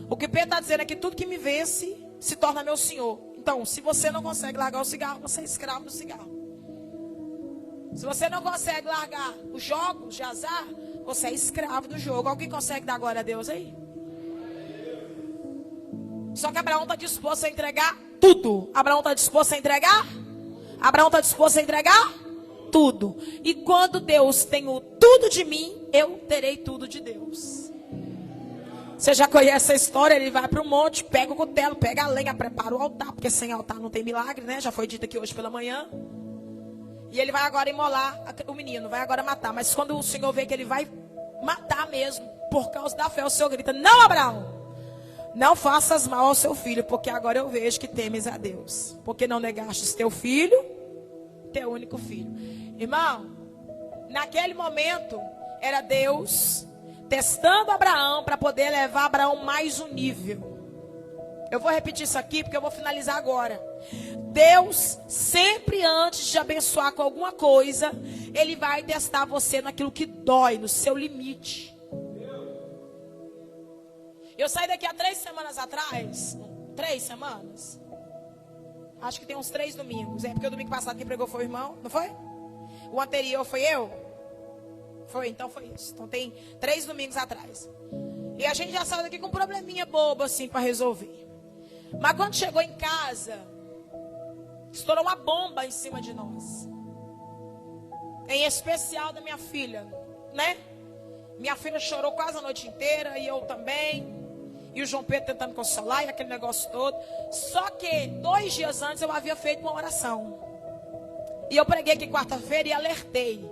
A: O que Pedro está dizendo é que tudo que me vence se torna meu senhor. Então, se você não consegue largar o cigarro, você é escravo do cigarro. Se você não consegue largar os jogos de azar, você é escravo do jogo. Alguém consegue dar glória a Deus aí? Só que Abraão está disposto a entregar tudo. Abraão está disposto a entregar? Abraão está disposto a entregar tudo. E quando Deus tem o tudo de mim, eu terei tudo de Deus. Você já conhece a história? Ele vai para o monte, pega o cutelo, pega a lenha, prepara o altar, porque sem altar não tem milagre, né? Já foi dito aqui hoje pela manhã. E ele vai agora imolar o menino, vai agora matar. Mas quando o Senhor vê que ele vai matar mesmo, por causa da fé, o Senhor grita: não, Abraão, não faças mal ao seu filho, porque agora eu vejo que temes a Deus. Porque não negastes teu filho, teu único filho. Irmão, naquele momento, era Deus testando Abraão para poder levar Abraão mais um nível. Eu vou repetir isso aqui porque eu vou finalizar agora. Deus, sempre antes de abençoar com alguma coisa, Ele vai testar você naquilo que dói, no seu limite. Eu saí daqui há 3 semanas atrás. 3 semanas? Acho que tem uns 3 domingos. É porque o domingo passado quem pregou foi o irmão, não foi? O anterior foi eu? Foi, então foi isso. Então tem 3 domingos atrás. E a gente já saiu daqui com um probleminha bobo assim para resolver. Mas quando chegou em casa, estourou uma bomba em cima de nós. Em especial da minha filha, né? Minha filha chorou quase a noite inteira e eu também. E o João Pedro tentando consolar e aquele negócio todo. Só que 2 dias antes eu havia feito uma oração. E eu preguei aqui quarta-feira e alertei.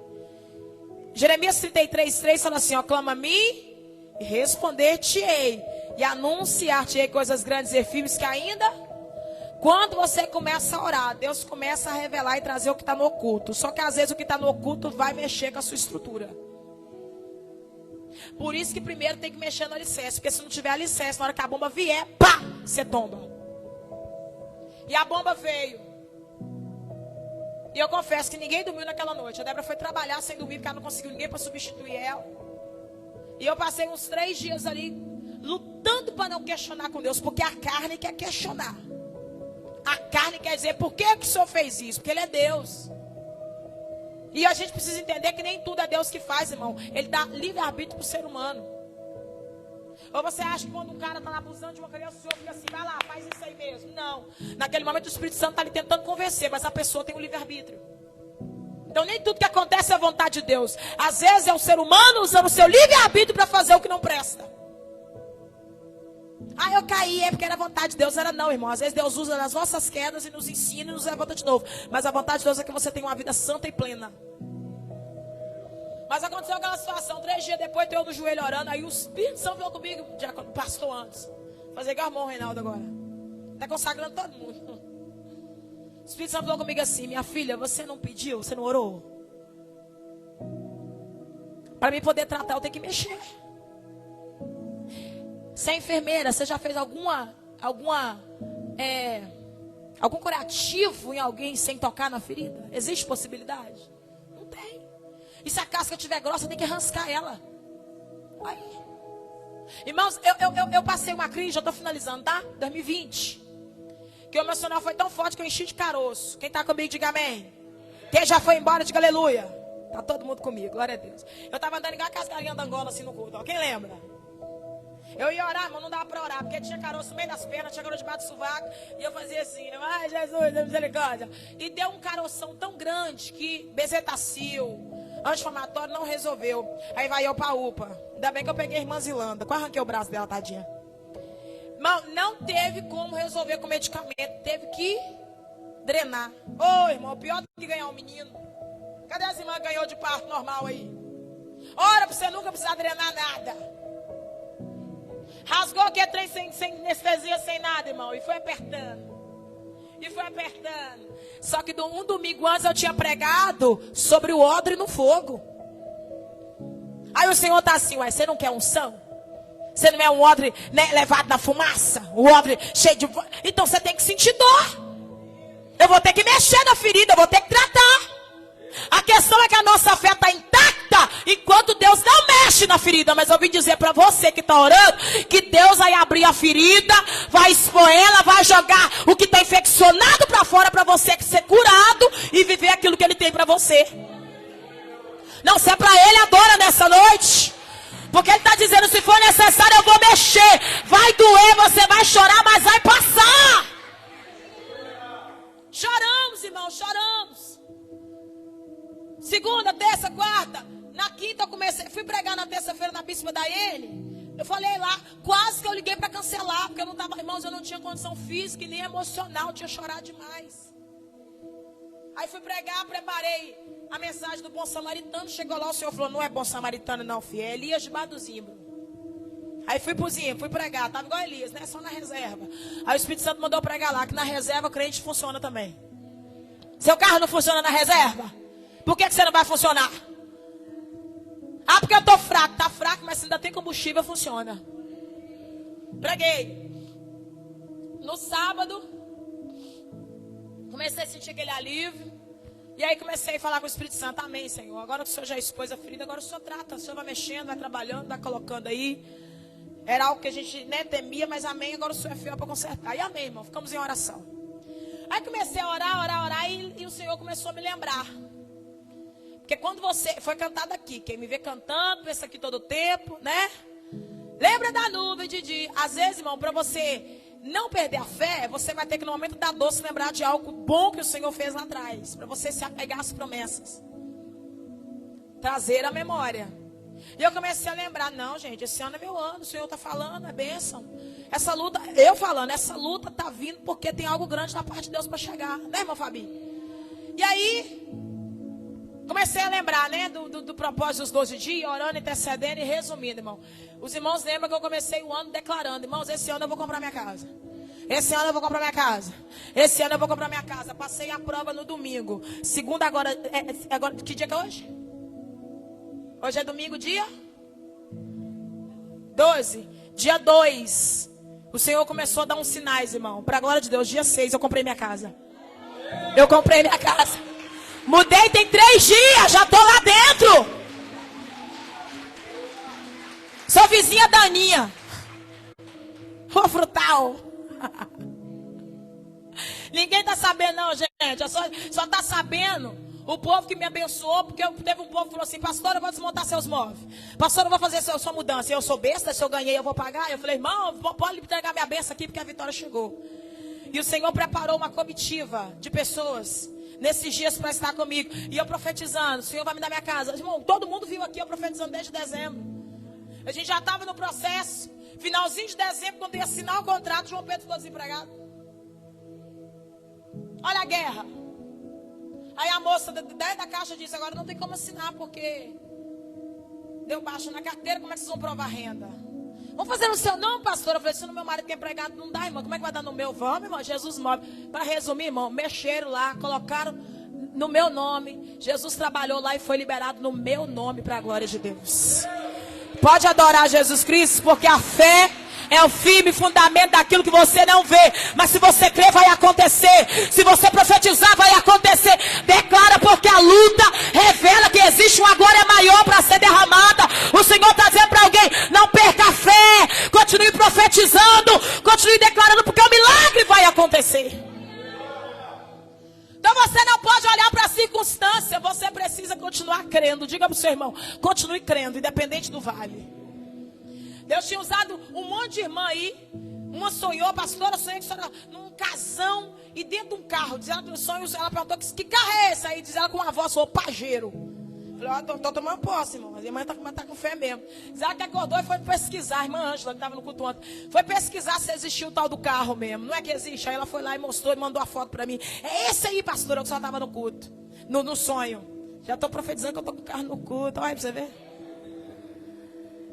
A: Jeremias 33:3 fala assim, ó: clama a mim e responder-te-ei. E anunciar-te-ei coisas grandes e firmes que ainda... Quando você começa a orar, Deus começa a revelar e trazer o que está no oculto. Só que às vezes o que está no oculto vai mexer com a sua estrutura. Por isso que primeiro tem que mexer no alicerce. Porque se não tiver alicerce, na hora que a bomba vier, pá, você tomba. E a bomba veio. E eu confesso que ninguém dormiu naquela noite. A Débora foi trabalhar sem dormir, porque ela não conseguiu ninguém para substituir ela. E eu passei uns 3 dias ali, lutando para não questionar com Deus. Porque a carne quer questionar. A carne quer dizer, por que o Senhor fez isso? Porque Ele é Deus. E a gente precisa entender que nem tudo é Deus que faz, irmão. Ele dá livre-arbítrio para o ser humano. Ou você acha que quando um cara está abusando de uma criança, o Senhor fica assim, vai lá, faz isso aí mesmo. Não. Naquele momento o Espírito Santo está ali tentando convencer, mas a pessoa tem um livre-arbítrio. Então nem tudo que acontece é a vontade de Deus. Às vezes é o ser humano usando o seu livre-arbítrio para fazer o que não presta. Ah, eu caí, é porque era a vontade de Deus. Era não, irmão. Às vezes Deus usa nas nossas quedas e nos ensina e nos levanta de novo. Mas a vontade de Deus é que você tenha uma vida santa e plena. Mas aconteceu aquela situação, 3 dias depois, eu no joelho orando. Aí o Espírito Santo falou comigo, já pastor antes. Fazer igual o irmão Reinaldo agora. Está consagrando todo mundo. O Espírito Santo falou comigo assim, minha filha, você não pediu, você não orou? Para mim poder tratar, eu tenho que mexer. Você é enfermeira, você já fez algum curativo em alguém sem tocar na ferida? Existe possibilidade? Não tem. E se a casca estiver grossa, tem que rascar ela. Aí. Irmãos, eu passei uma crise, já estou finalizando, tá? 2020. Que o emocional foi tão forte que eu enchi de caroço. Quem está comigo, diga amém. Quem já foi embora, diga aleluia. Tá todo mundo comigo, glória a Deus. Eu estava andando igual a cascarinha da Angola assim no culto, ó. Quem lembra? Eu ia orar, mas não dava para orar, porque tinha caroço no meio das pernas, tinha caroço debaixo do sovaco, e eu fazia assim, ai Jesus, da misericórdia. E deu um caroção tão grande que bezetacil, anti-inflamatório, não resolveu. Aí vai eu para a UPA. Ainda bem que eu peguei a irmã Zilanda, quase arranquei o braço dela, tadinha. Não teve como resolver com medicamento, teve que drenar. Ô irmão, pior do que ganhar um menino. Cadê as irmãs que ganhou de parto normal aí? Ora, pra você nunca precisar drenar nada. Rasgou aqui a trem sem anestesia, sem nada, irmão. E foi apertando. E foi apertando. Só que um domingo antes eu tinha pregado sobre o odre no fogo. Aí o Senhor tá assim, ué, você não quer unção? Você não é um odre, né, levado na fumaça? O odre cheio de... Então você tem que sentir dor. Eu vou ter que mexer na ferida, eu vou ter que tratar. A questão é que a nossa fé está intacta enquanto Deus não mexe na ferida. Mas eu vim dizer para você que está orando que Deus vai abrir a ferida, vai expor ela, vai jogar o que está infeccionado para fora para você ser curado e viver aquilo que Ele tem para você. Não, se é para Ele, adora nessa noite. Porque ele está dizendo, se for necessário eu vou mexer. Vai doer, você vai chorar, mas vai passar. Choramos, irmão, choramos. Segunda, terça, quarta. Na quinta eu fui pregar na terça-feira na Bispa da Ele. Eu falei lá, quase que eu liguei para cancelar, porque eu não estava, irmãos, eu não tinha condição física e nem emocional, tinha chorado demais. Aí fui pregar, preparei a mensagem do bom samaritano, chegou lá, o Senhor falou, não é bom samaritano não, filho, é Elias de Bar do Zimbro. Aí fui pro Zimbro, fui pregar, estava igual Elias, né, só na reserva. Aí o Espírito Santo mandou pregar lá, que na reserva o crente funciona também. Seu carro não funciona na reserva? Por que você não vai funcionar? Ah, porque eu tô fraco. Tá fraco, mas se ainda tem combustível, funciona. Preguei. No sábado, comecei a sentir aquele alívio. E aí comecei a falar com o Espírito Santo. Amém, Senhor. Agora que o Senhor já expôs a ferida, agora o Senhor trata. O Senhor vai mexendo, vai trabalhando, vai colocando aí. Era algo que a gente nem temia, mas amém. Agora o Senhor é fiel para consertar. E amém, irmão. Ficamos em oração. Aí comecei a orar e o Senhor começou a me lembrar. Porque quando você foi cantado aqui, quem me vê cantando, pensa aqui todo o tempo, né? Lembra da nuvem de dia. Às vezes, irmão, para você não perder a fé, você vai ter que no momento da dor se lembrar de algo bom que o Senhor fez lá atrás. Para você se apegar às promessas. Trazer a memória. E eu comecei a lembrar, não, gente, esse ano é meu ano, o Senhor está falando, é bênção. Essa luta, eu falando, essa luta está vindo porque tem algo grande da parte de Deus para chegar. Né, irmão Fabi? E aí... comecei a lembrar, né, do propósito dos 12 dias, orando, intercedendo e resumindo, irmão. Os irmãos lembram que eu comecei o ano declarando, irmãos, esse ano eu vou comprar minha casa. Esse ano eu vou comprar minha casa. Esse ano eu vou comprar minha casa. Passei a prova no domingo. Segunda agora, que dia que é hoje? Hoje é domingo, dia 12. Dia 2. O Senhor começou a dar uns sinais, irmão. Para a glória de Deus, dia 6 eu comprei minha casa. Eu comprei minha casa. Mudei tem 3 dias, já tô lá dentro. Sou vizinha da Aninha. Rua Frutal. Ninguém tá sabendo não, gente. Só tá sabendo o povo que me abençoou. Porque teve um povo que falou assim, pastor, eu vou desmontar seus móveis. Pastor, eu vou fazer sua mudança. Eu sou besta, se eu ganhei eu vou pagar. Eu falei, irmão, pode entregar minha benção aqui porque a vitória chegou. E o Senhor preparou uma comitiva de pessoas nesses dias para estar comigo. E eu profetizando, o Senhor vai me dar minha casa. Irmão, todo mundo viu aqui eu profetizando desde dezembro. A gente já estava no processo. Finalzinho de dezembro, quando ia assinar o contrato, João Pedro ficou desempregado. Olha a guerra. Aí a moça dentro da caixa disse, agora não tem como assinar, porque deu baixo na carteira, como é que vocês vão provar renda? Vamos fazer no seu nome, pastor? Eu falei, se no meu marido que é empregado, não dá, irmão. Como é que vai dar no meu? Vamos, irmão, Jesus move. Para resumir, irmão, mexeram lá, colocaram no meu nome. Jesus trabalhou lá e foi liberado no meu nome para a glória de Deus. Pode adorar Jesus Cristo, porque a fé é o firme fundamento daquilo que você não vê. Mas se você crer, vai acontecer. Se você profetizar, vai acontecer. Declara, porque a luta revela que existe uma glória maior para ser derramada. O Senhor está dizendo para alguém, não perca a fé. Continue profetizando. Continue declarando, porque o milagre vai acontecer. Então você não pode olhar para a circunstância. Você precisa continuar crendo. Diga para o seu irmão, continue crendo, independente do vale. Deus tinha usado um monte de irmã aí. Uma sonhou, pastora, sonhei que sonhou num casão e dentro de um carro. Diz ela que o sonho, ela perguntou, que carro é esse aí? Diz ela com uma voz, sou pajeiro. Falei, ó, tô tomando posse, irmão. Mas a irmã tá com fé mesmo. Diz ela que acordou e foi pesquisar. A irmã Ângela, que estava no culto ontem, foi pesquisar se existia o tal do carro mesmo. Não é que existe. Aí ela foi lá e mostrou e mandou a foto para mim. É esse aí, pastora, que só estava no culto. No sonho. Já tô profetizando que eu tô com o carro no culto. Olha pra você ver.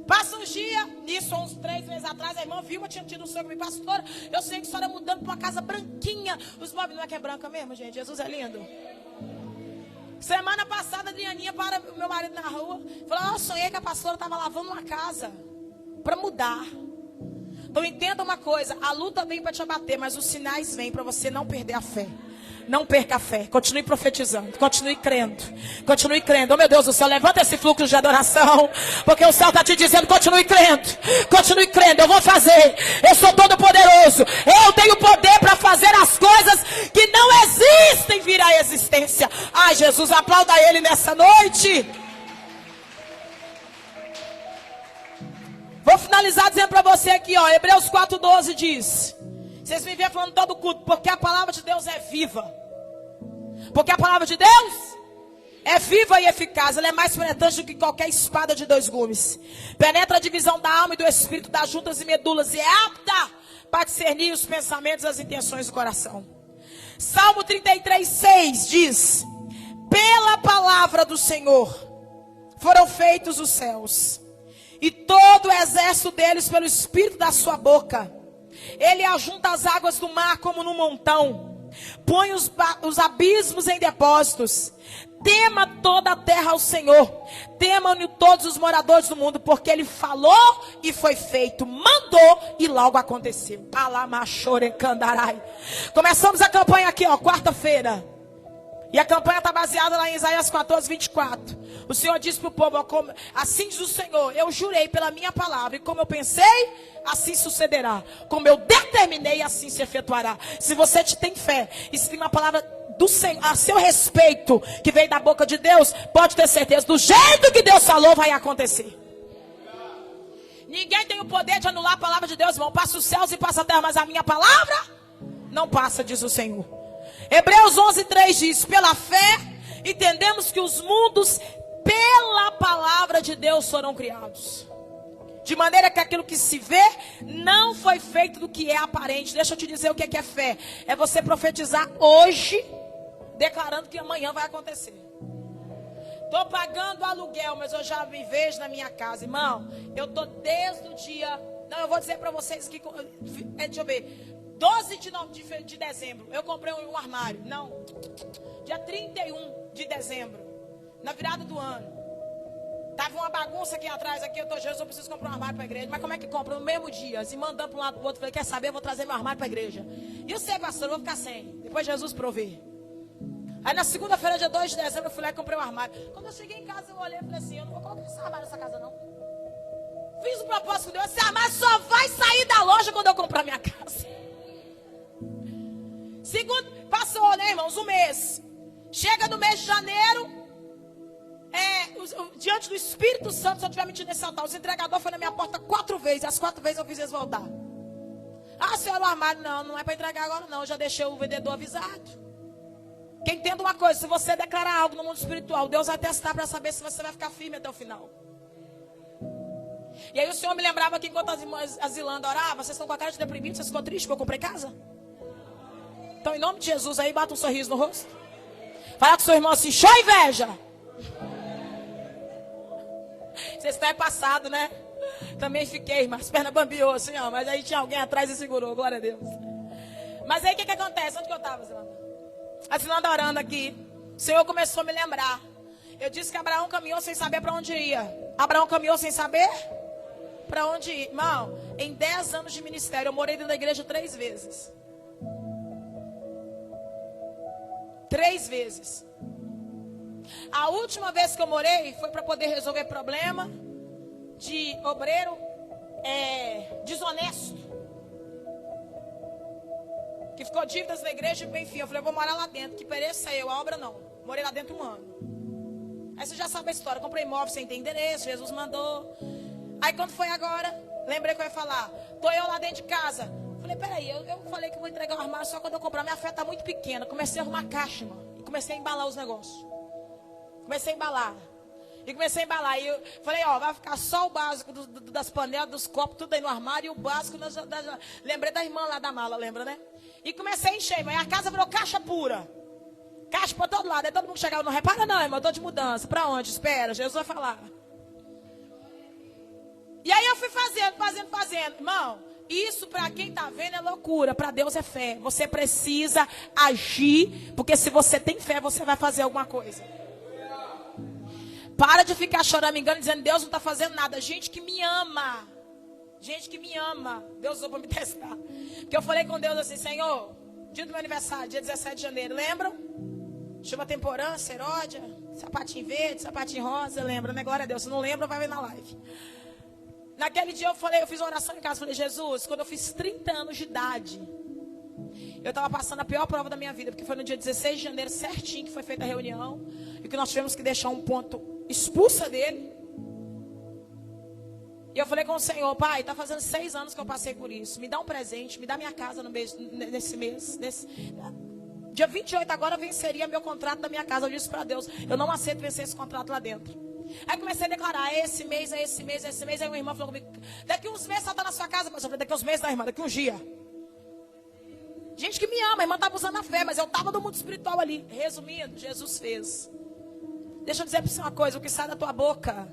A: Passa uns dias, nisso, uns 3 meses atrás, a irmã Vilma tinha tido um sonho comigo, pastora, eu sei que a senhora mudando para uma casa branquinha. Os móveis não é que é branca mesmo, gente? Jesus é lindo. Semana passada, a Adrianinha para o meu marido na rua, falou, eu sonhei que a pastora estava lavando uma casa para mudar. Então entenda uma coisa, a luta vem para te abater, mas os sinais vêm para você não perder a fé. Não perca a fé, continue profetizando, continue crendo, continue crendo. Oh meu Deus do céu, levanta esse fluxo de adoração, porque o céu está te dizendo, continue crendo, eu vou fazer, eu sou todo poderoso, eu tenho poder para fazer as coisas que não existem vir à existência. Ai Jesus, aplauda ele nessa noite. finalizar dizendo para você aqui, ó, Hebreus 4:12 diz: vocês me vêem falando todo culto, porque a palavra de Deus é viva. Porque a palavra de Deus é viva e eficaz. Ela é mais penetrante do que qualquer espada de 2 gumes. Penetra a divisão da alma e do espírito, das juntas e medulas, e é apta para discernir os pensamentos e as intenções do coração. Salmo 33:6 diz: pela palavra do Senhor foram feitos os céus, e todo o exército deles pelo espírito da sua boca. Ele ajunta as águas do mar como num montão, põe os abismos em depósitos. Tema toda a terra ao Senhor, temam-no todos os moradores do mundo, porque Ele falou e foi feito, mandou e logo aconteceu. Começamos a campanha aqui, ó, quarta-feira. E a campanha está baseada lá em Isaías 14:24. O Senhor disse para o povo: assim diz o Senhor, eu jurei pela minha palavra, e como eu pensei, assim sucederá. Como eu determinei, assim se efetuará. Se você tem fé, e se tem uma palavra do Senhor a seu respeito, que veio da boca de Deus, pode ter certeza, do jeito que Deus falou, vai acontecer. Ninguém tem o poder de anular a palavra de Deus, irmão. Passa os céus e passa a terra, mas a minha palavra não passa, diz o Senhor. Hebreus 11:3 diz: pela fé entendemos que os mundos pela palavra de Deus foram criados, de maneira que aquilo que se vê não foi feito do que é aparente. Deixa eu te dizer o que é fé. É você profetizar hoje, declarando que amanhã vai acontecer. Estou pagando aluguel, mas eu já me vejo na minha casa. Irmão, eu estou desde o dia... Não, eu vou dizer para vocês que... Deixa eu ver. 12 de dezembro, eu comprei um armário. Não, dia 31 de dezembro, na virada do ano. Tava uma bagunça aqui atrás, aqui eu tô, Jesus, eu preciso comprar um armário para a igreja. Mas como é que compra? No mesmo dia, assim, mandando para um lado para o outro. Falei, quer saber, eu vou trazer meu armário para a igreja. E eu sei, pastor, eu vou ficar sem. Depois Jesus provê. Aí na segunda-feira, dia 2 de dezembro, eu fui lá e comprei um armário. Quando eu cheguei em casa, eu olhei e falei assim: eu não vou colocar esse armário nessa casa, não. Fiz o propósito de Deus, esse armário só vai sair da loja quando eu comprar minha casa. Segundo, passou, né, irmãos, um mês. Chega no mês de janeiro, diante do Espírito Santo, se eu estiver mentindo nesse altar, os entregadores foram na minha porta 4 vezes. As 4 vezes eu fiz eles voltar. Ah, senhora, o armário, não é para entregar agora não. Eu já deixei o vendedor avisado. Quem entenda uma coisa, se você declarar algo no mundo espiritual, Deus vai testar para saber se você vai ficar firme até o final. E aí o Senhor me lembrava que enquanto as irmãs Azilanda oravam: vocês estão com a cara de deprimido, vocês ficam tristes porque eu comprei casa? Então, em nome de Jesus, aí bata um sorriso no rosto. Fala com o seu irmão assim: show inveja. Vocês estão passado, né? Também fiquei, mas perna bambiou assim, ó. Mas aí tinha alguém atrás e segurou, glória a Deus. Mas aí o que acontece? Onde que eu estava, Zilanda? A Zilanda orando aqui. O Senhor começou a me lembrar. Eu disse que Abraão caminhou sem saber para onde ia. Abraão caminhou sem saber para onde ir. Irmão, em 10 anos de ministério, eu morei dentro da igreja 3 vezes. 3 vezes. A última vez que eu morei foi para poder resolver problema de obreiro desonesto, que ficou dívidas na igreja e enfim, eu falei: eu vou morar lá dentro, que pereça eu, a obra não. Morei lá dentro 1 ano. Aí você já sabe a história: comprei imóvel sem ter endereço, Jesus mandou. Aí quando foi agora, lembrei que eu ia falar: tô eu lá dentro de casa. Falei: peraí, eu falei que vou entregar o armário só quando eu comprar. Minha fé está muito pequena. Comecei a arrumar caixa, mano, e comecei a embalar os negócios. Comecei a embalar. E eu falei: ó, vai ficar só o básico das panelas, dos copos, tudo aí no armário. E o básico, lembrei da irmã lá da mala, lembra, né? E comecei a encher, mas a casa virou caixa pura. Caixa para todo lado. Aí todo mundo chegava: não repara não, irmão, eu tô de mudança. Para onde? Espera, Jesus vai falar. E aí eu fui fazendo. Irmão, isso para quem está vendo é loucura, para Deus é fé. Você precisa agir, porque se você tem fé, você vai fazer alguma coisa. Para de ficar chorando, me engano, dizendo: Deus não está fazendo nada. Gente que me ama. Deus usou para me testar. Porque eu falei com Deus assim: Senhor, dia do meu aniversário, dia 17 de janeiro, lembram? Chuva temporã, seródia, sapatinho verde, sapatinho rosa, lembra, né? Glória a Deus. Se não lembra, vai ver na live. Naquele dia eu fiz uma oração em casa. Falei: Jesus, quando eu fiz 30 anos de idade, eu estava passando a pior prova da minha vida, porque foi no dia 16 de janeiro certinho que foi feita a reunião, e que nós tivemos que deixar um ponto expulsa dele. E eu falei com o Senhor, pai, está fazendo 6 anos que eu passei por isso. Me dá um presente, me dá minha casa nesse mês. Dia 28 agora venceria meu contrato da minha casa. Eu disse para Deus, eu não aceito vencer esse contrato lá dentro. Aí comecei a declarar, esse mês. Aí uma irmã falou comigo, daqui uns meses ela está na sua casa. Mas eu falei, daqui uns meses não, irmã, daqui uns dias. Gente que me ama, a irmã estava usando a fé, mas eu estava no mundo espiritual ali. Resumindo, Jesus fez. Deixa eu dizer para você uma coisa, o que sai da tua boca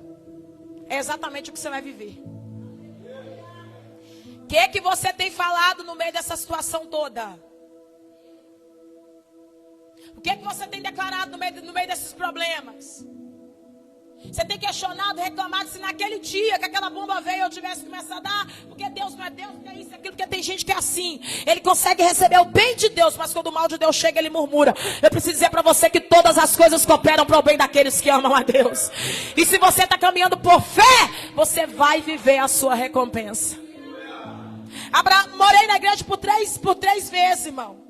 A: é exatamente o que você vai viver. O que você tem falado no meio dessa situação toda? O que você tem declarado no meio desses problemas? Você tem questionado, reclamado se naquele dia que aquela bomba veio eu tivesse começado a dar, porque Deus não é Deus, porque é isso, aquilo, porque tem gente que é assim. Ele consegue receber o bem de Deus, mas quando o mal de Deus chega, ele murmura. Eu preciso dizer para você que todas as coisas cooperam para o bem daqueles que amam a Deus. E se você está caminhando por fé, você vai viver a sua recompensa. Morei na igreja por três vezes, irmão.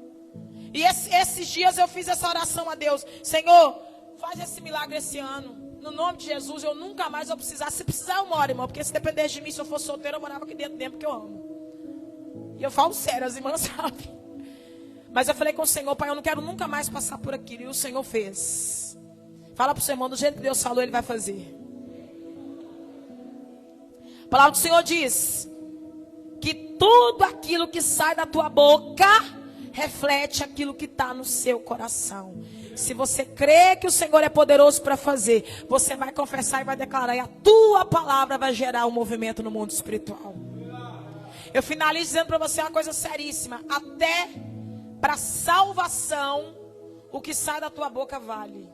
A: E esses dias eu fiz essa oração a Deus. Senhor, faz esse milagre esse ano. No nome de Jesus, eu nunca mais vou precisar. Se precisar, eu moro, irmão. Porque se dependesse de mim, se eu fosse solteiro, eu morava aqui dentro mesmo, porque eu amo. E eu falo sério, as irmãs sabem. Mas eu falei com o Senhor, pai, eu não quero nunca mais passar por aquilo. E o Senhor fez. Fala para o seu irmão, do jeito que Deus falou, ele vai fazer. A palavra do Senhor diz que tudo aquilo que sai da tua boca reflete aquilo que está no seu coração. Se você crê que o Senhor é poderoso para fazer, você vai confessar e vai declarar, e a tua palavra vai gerar um movimento no mundo espiritual. Eu finalizo dizendo para você uma coisa seríssima. Até para salvação, o que sai da tua boca vale.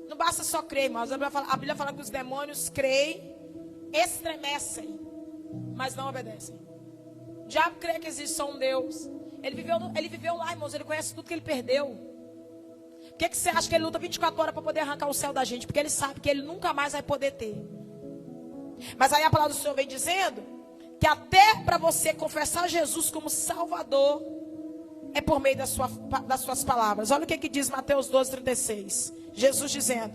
A: Não basta só crer, irmãos. A Bíblia fala que os demônios creem, estremecem, mas não obedecem. O diabo crê que existe só um Deus. Ele viveu lá, irmãos. Ele conhece tudo que ele perdeu. Por que você acha que ele luta 24 horas para poder arrancar o céu da gente? Porque ele sabe que ele nunca mais vai poder ter. Mas aí a palavra do Senhor vem dizendo que até para você confessar Jesus como Salvador, é por meio das suas palavras. Olha o que diz Mateus 12:36. Jesus dizendo,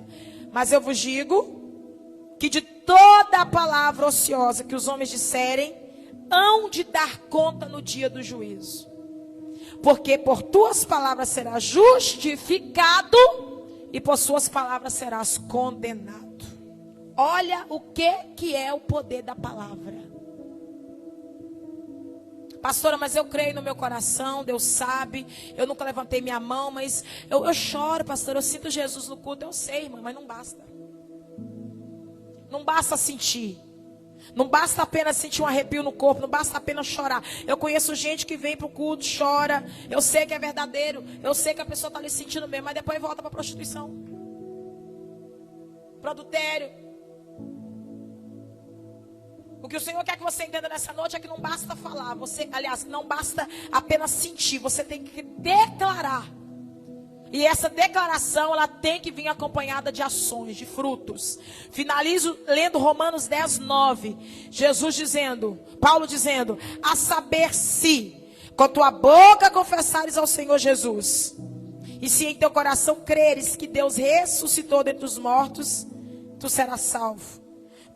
A: mas eu vos digo que de toda a palavra ociosa que os homens disserem, hão de dar conta no dia do juízo. Porque por tuas palavras serás justificado e por suas palavras serás condenado. Olha o que é o poder da palavra. Pastora, mas eu creio no meu coração, Deus sabe, eu nunca levantei minha mão, mas eu choro, pastora, eu sinto Jesus no culto, eu sei, irmã, mas não basta. Não basta sentir. Não basta apenas sentir um arrepio no corpo, não basta apenas chorar. Eu conheço gente que vem para o culto, chora. Eu sei que é verdadeiro, eu sei que a pessoa está ali sentindo mesmo, mas depois volta para a prostituição, para o adultério. O que o Senhor quer que você entenda nessa noite é que não basta falar, não basta apenas sentir, você tem que declarar. E essa declaração, ela tem que vir acompanhada de ações, de frutos. Finalizo lendo Romanos 10:9. Paulo dizendo, a saber se com tua boca confessares ao Senhor Jesus, e se em teu coração creres que Deus ressuscitou dentre os mortos, tu serás salvo.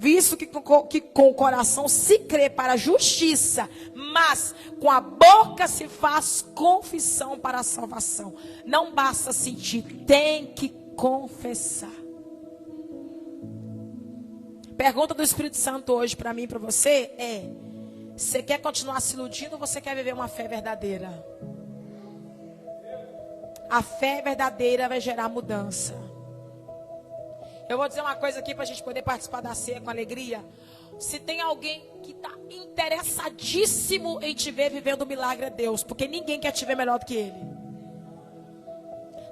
A: Visto que com o coração se crê para a justiça, mas com a boca se faz confissão para a salvação. Não basta sentir, tem que confessar. Pergunta do Espírito Santo hoje para mim e para você é: você quer continuar se iludindo ou você quer viver uma fé verdadeira? A fé verdadeira vai gerar mudança. Eu vou dizer uma coisa aqui para a gente poder participar da ceia com alegria. Se tem alguém que está interessadíssimo em te ver vivendo o milagre, é Deus. Porque ninguém quer te ver melhor do que Ele.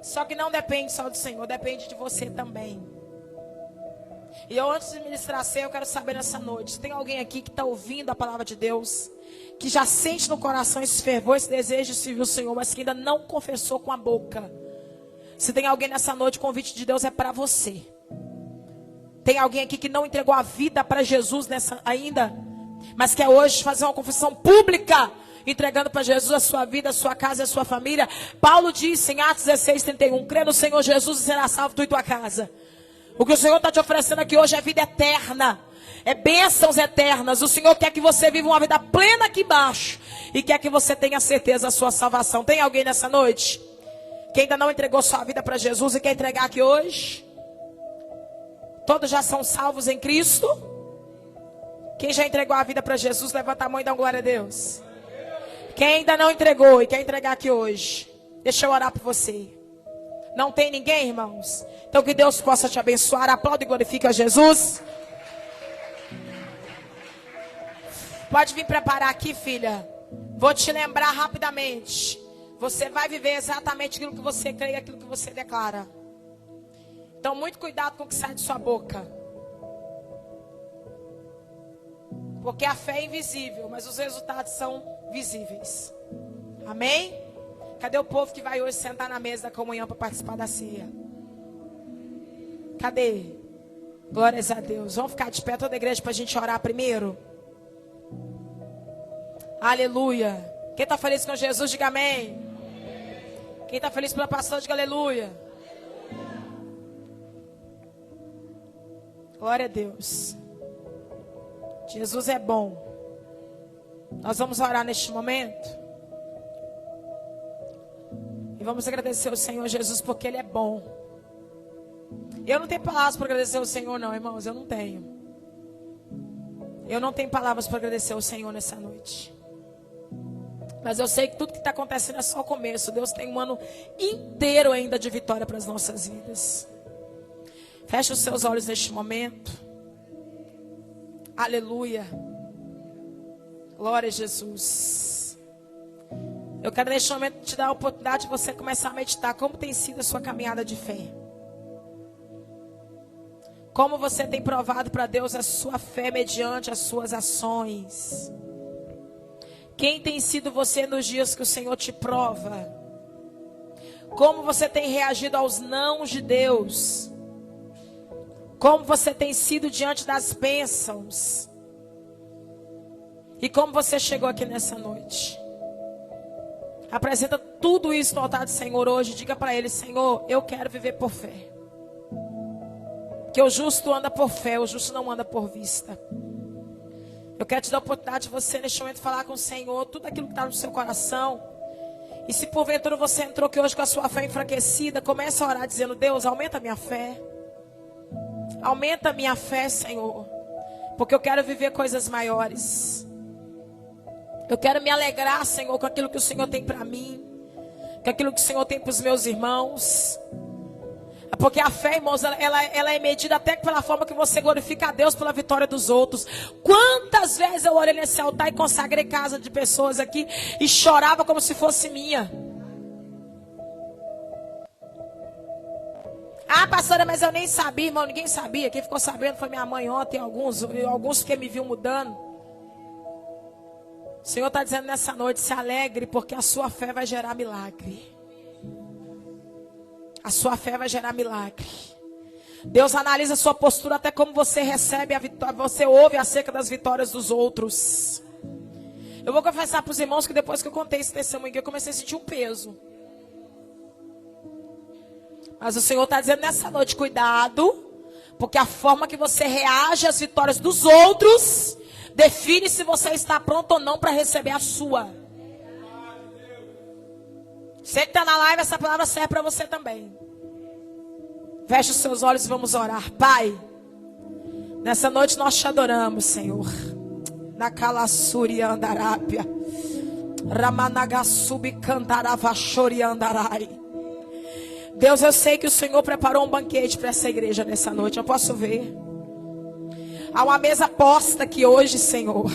A: Só que não depende só do Senhor, depende de você também. E eu, antes de ministrar a ceia, eu quero saber nessa noite, se tem alguém aqui que está ouvindo a palavra de Deus, que já sente no coração esse fervor, esse desejo de servir o Senhor, mas que ainda não confessou com a boca. Se tem alguém nessa noite, o convite de Deus é para você. Tem alguém aqui que não entregou a vida para Jesus ainda, mas quer hoje fazer uma confissão pública, entregando para Jesus a sua vida, a sua casa e a sua família. Paulo disse em Atos 16:31, crê no Senhor Jesus e será salvo tu e tua casa. O que o Senhor está te oferecendo aqui hoje é vida eterna. É bênçãos eternas. O Senhor quer que você viva uma vida plena aqui embaixo. E quer que você tenha certeza da sua salvação. Tem alguém nessa noite que ainda não entregou sua vida para Jesus e quer entregar aqui hoje? Todos já são salvos em Cristo? Quem já entregou a vida para Jesus, levanta a mão e dá uma glória a Deus. Quem ainda não entregou e quer entregar aqui hoje, deixa eu orar por você. Não tem ninguém, irmãos? Então que Deus possa te abençoar. Aplaude e glorifique a Jesus. Pode vir preparar aqui, filha. Vou te lembrar rapidamente. Você vai viver exatamente aquilo que você crê e aquilo que você declara. Então muito cuidado com o que sai de sua boca. Porque a fé é invisível, mas os resultados são visíveis. Amém? Cadê o povo que vai hoje sentar na mesa da comunhão para participar da ceia? Cadê? Glórias a Deus. Vamos ficar de pé toda a igreja para a gente orar primeiro? Aleluia. Quem está feliz com Jesus, diga amém. Quem está feliz pela pastora, diga aleluia. Glória a Deus. Jesus é bom. Nós vamos orar neste momento. E vamos agradecer ao Senhor Jesus porque Ele é bom. Eu não tenho palavras para agradecer ao Senhor não, irmãos. Eu não tenho. Eu não tenho palavras para agradecer ao Senhor nessa noite. Mas eu sei que tudo que está acontecendo é só o começo. Deus tem um ano inteiro ainda de vitória para as nossas vidas. Feche os seus olhos neste momento. Aleluia. Glória a Jesus. Eu quero neste momento te dar a oportunidade de você começar a meditar como tem sido a sua caminhada de fé. Como você tem provado para Deus a sua fé mediante as suas ações. Quem tem sido você nos dias que o Senhor te prova? Como você tem reagido aos nãos de Deus? Como você tem sido diante das bênçãos? E como você chegou aqui nessa noite? Apresenta tudo isso no altar do Senhor hoje. Diga para Ele: Senhor, eu quero viver por fé. Que o justo anda por fé, o justo não anda por vista. Eu quero te dar a oportunidade de você neste momento falar com o Senhor tudo aquilo que está no seu coração. E se porventura você entrou aqui hoje com a sua fé enfraquecida, comece a orar dizendo: Deus, aumenta a minha fé. Aumenta a minha fé, Senhor. Porque eu quero viver coisas maiores. Eu quero me alegrar, Senhor, com aquilo que o Senhor tem para mim. Com aquilo que o Senhor tem para os meus irmãos. Porque a fé, irmãos, ela é medida até pela forma que você glorifica a Deus pela vitória dos outros. Quantas vezes eu orei nesse altar e consagrei casa de pessoas aqui e chorava como se fosse minha. Ah, pastora, mas eu nem sabia, irmão, ninguém sabia. Quem ficou sabendo foi minha mãe ontem, alguns que me viu mudando. O Senhor está dizendo nessa noite: se alegre, porque a sua fé vai gerar milagre. A sua fé vai gerar milagre. Deus analisa a sua postura até como você recebe a vitória, você ouve acerca das vitórias dos outros. Eu vou confessar para os irmãos que depois que eu contei esse testemunho aqui, eu comecei a sentir um peso. Mas o Senhor está dizendo nessa noite: cuidado, porque a forma que você reage às vitórias dos outros define se você está pronto ou não para receber a sua. Você que está na live, essa palavra serve para você também. Feche os seus olhos e vamos orar. Pai, nessa noite nós te adoramos, Senhor. Na Calassuri Andarápia, Ramanagasubi Cantaravachori Andarai. Deus, eu sei que o Senhor preparou um banquete para essa igreja nessa noite. Eu posso ver. Há uma mesa posta aqui hoje, Senhor.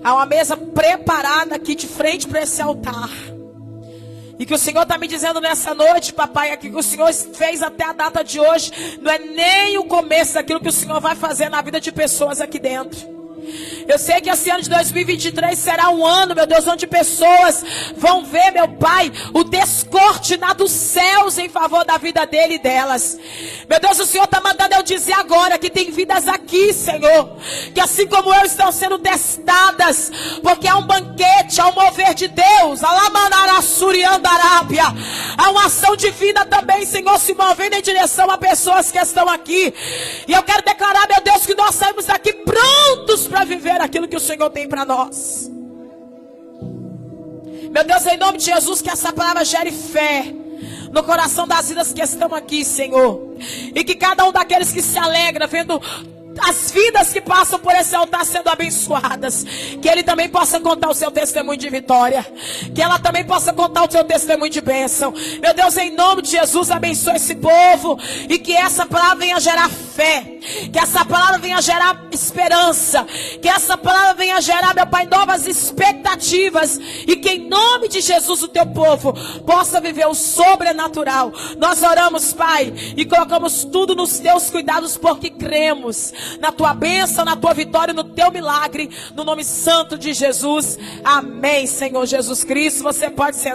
A: Há uma mesa preparada aqui de frente para esse altar. E que o Senhor está me dizendo nessa noite, papai, aqui que o Senhor fez até a data de hoje, não é nem o começo daquilo que o Senhor vai fazer na vida de pessoas aqui dentro. Eu sei que esse ano de 2023 será um ano, meu Deus, onde pessoas vão ver, meu Pai, o descortinar dos céus em favor da vida dele e delas. Meu Deus, o Senhor está mandando eu dizer agora que tem vidas aqui, Senhor, que assim como eu estão sendo testadas, porque há um banquete, há um mover de Deus, há uma ação divina também, Senhor, se movendo em direção a pessoas que estão aqui. E eu quero declarar, meu Deus, que nós saímos daqui prontos para viver aquilo que o Senhor tem para nós. Meu Deus, em nome de Jesus, que essa palavra gere fé no coração das vidas que estão aqui, Senhor. E que cada um daqueles que se alegra vendo as vidas que passam por esse altar sendo abençoadas, que ele também possa contar o seu testemunho de vitória, que ela também possa contar o seu testemunho de bênção. Meu Deus, em nome de Jesus, abençoe esse povo, e que essa palavra venha gerar fé, que essa palavra venha gerar esperança, que essa palavra venha gerar, meu Pai, novas expectativas, e que em nome de Jesus o teu povo possa viver o sobrenatural. Nós oramos, Pai, e colocamos tudo nos teus cuidados, porque cremos na tua bênção, na tua vitória, no teu milagre, no nome santo de Jesus. Amém, Senhor Jesus Cristo. Você pode sentar.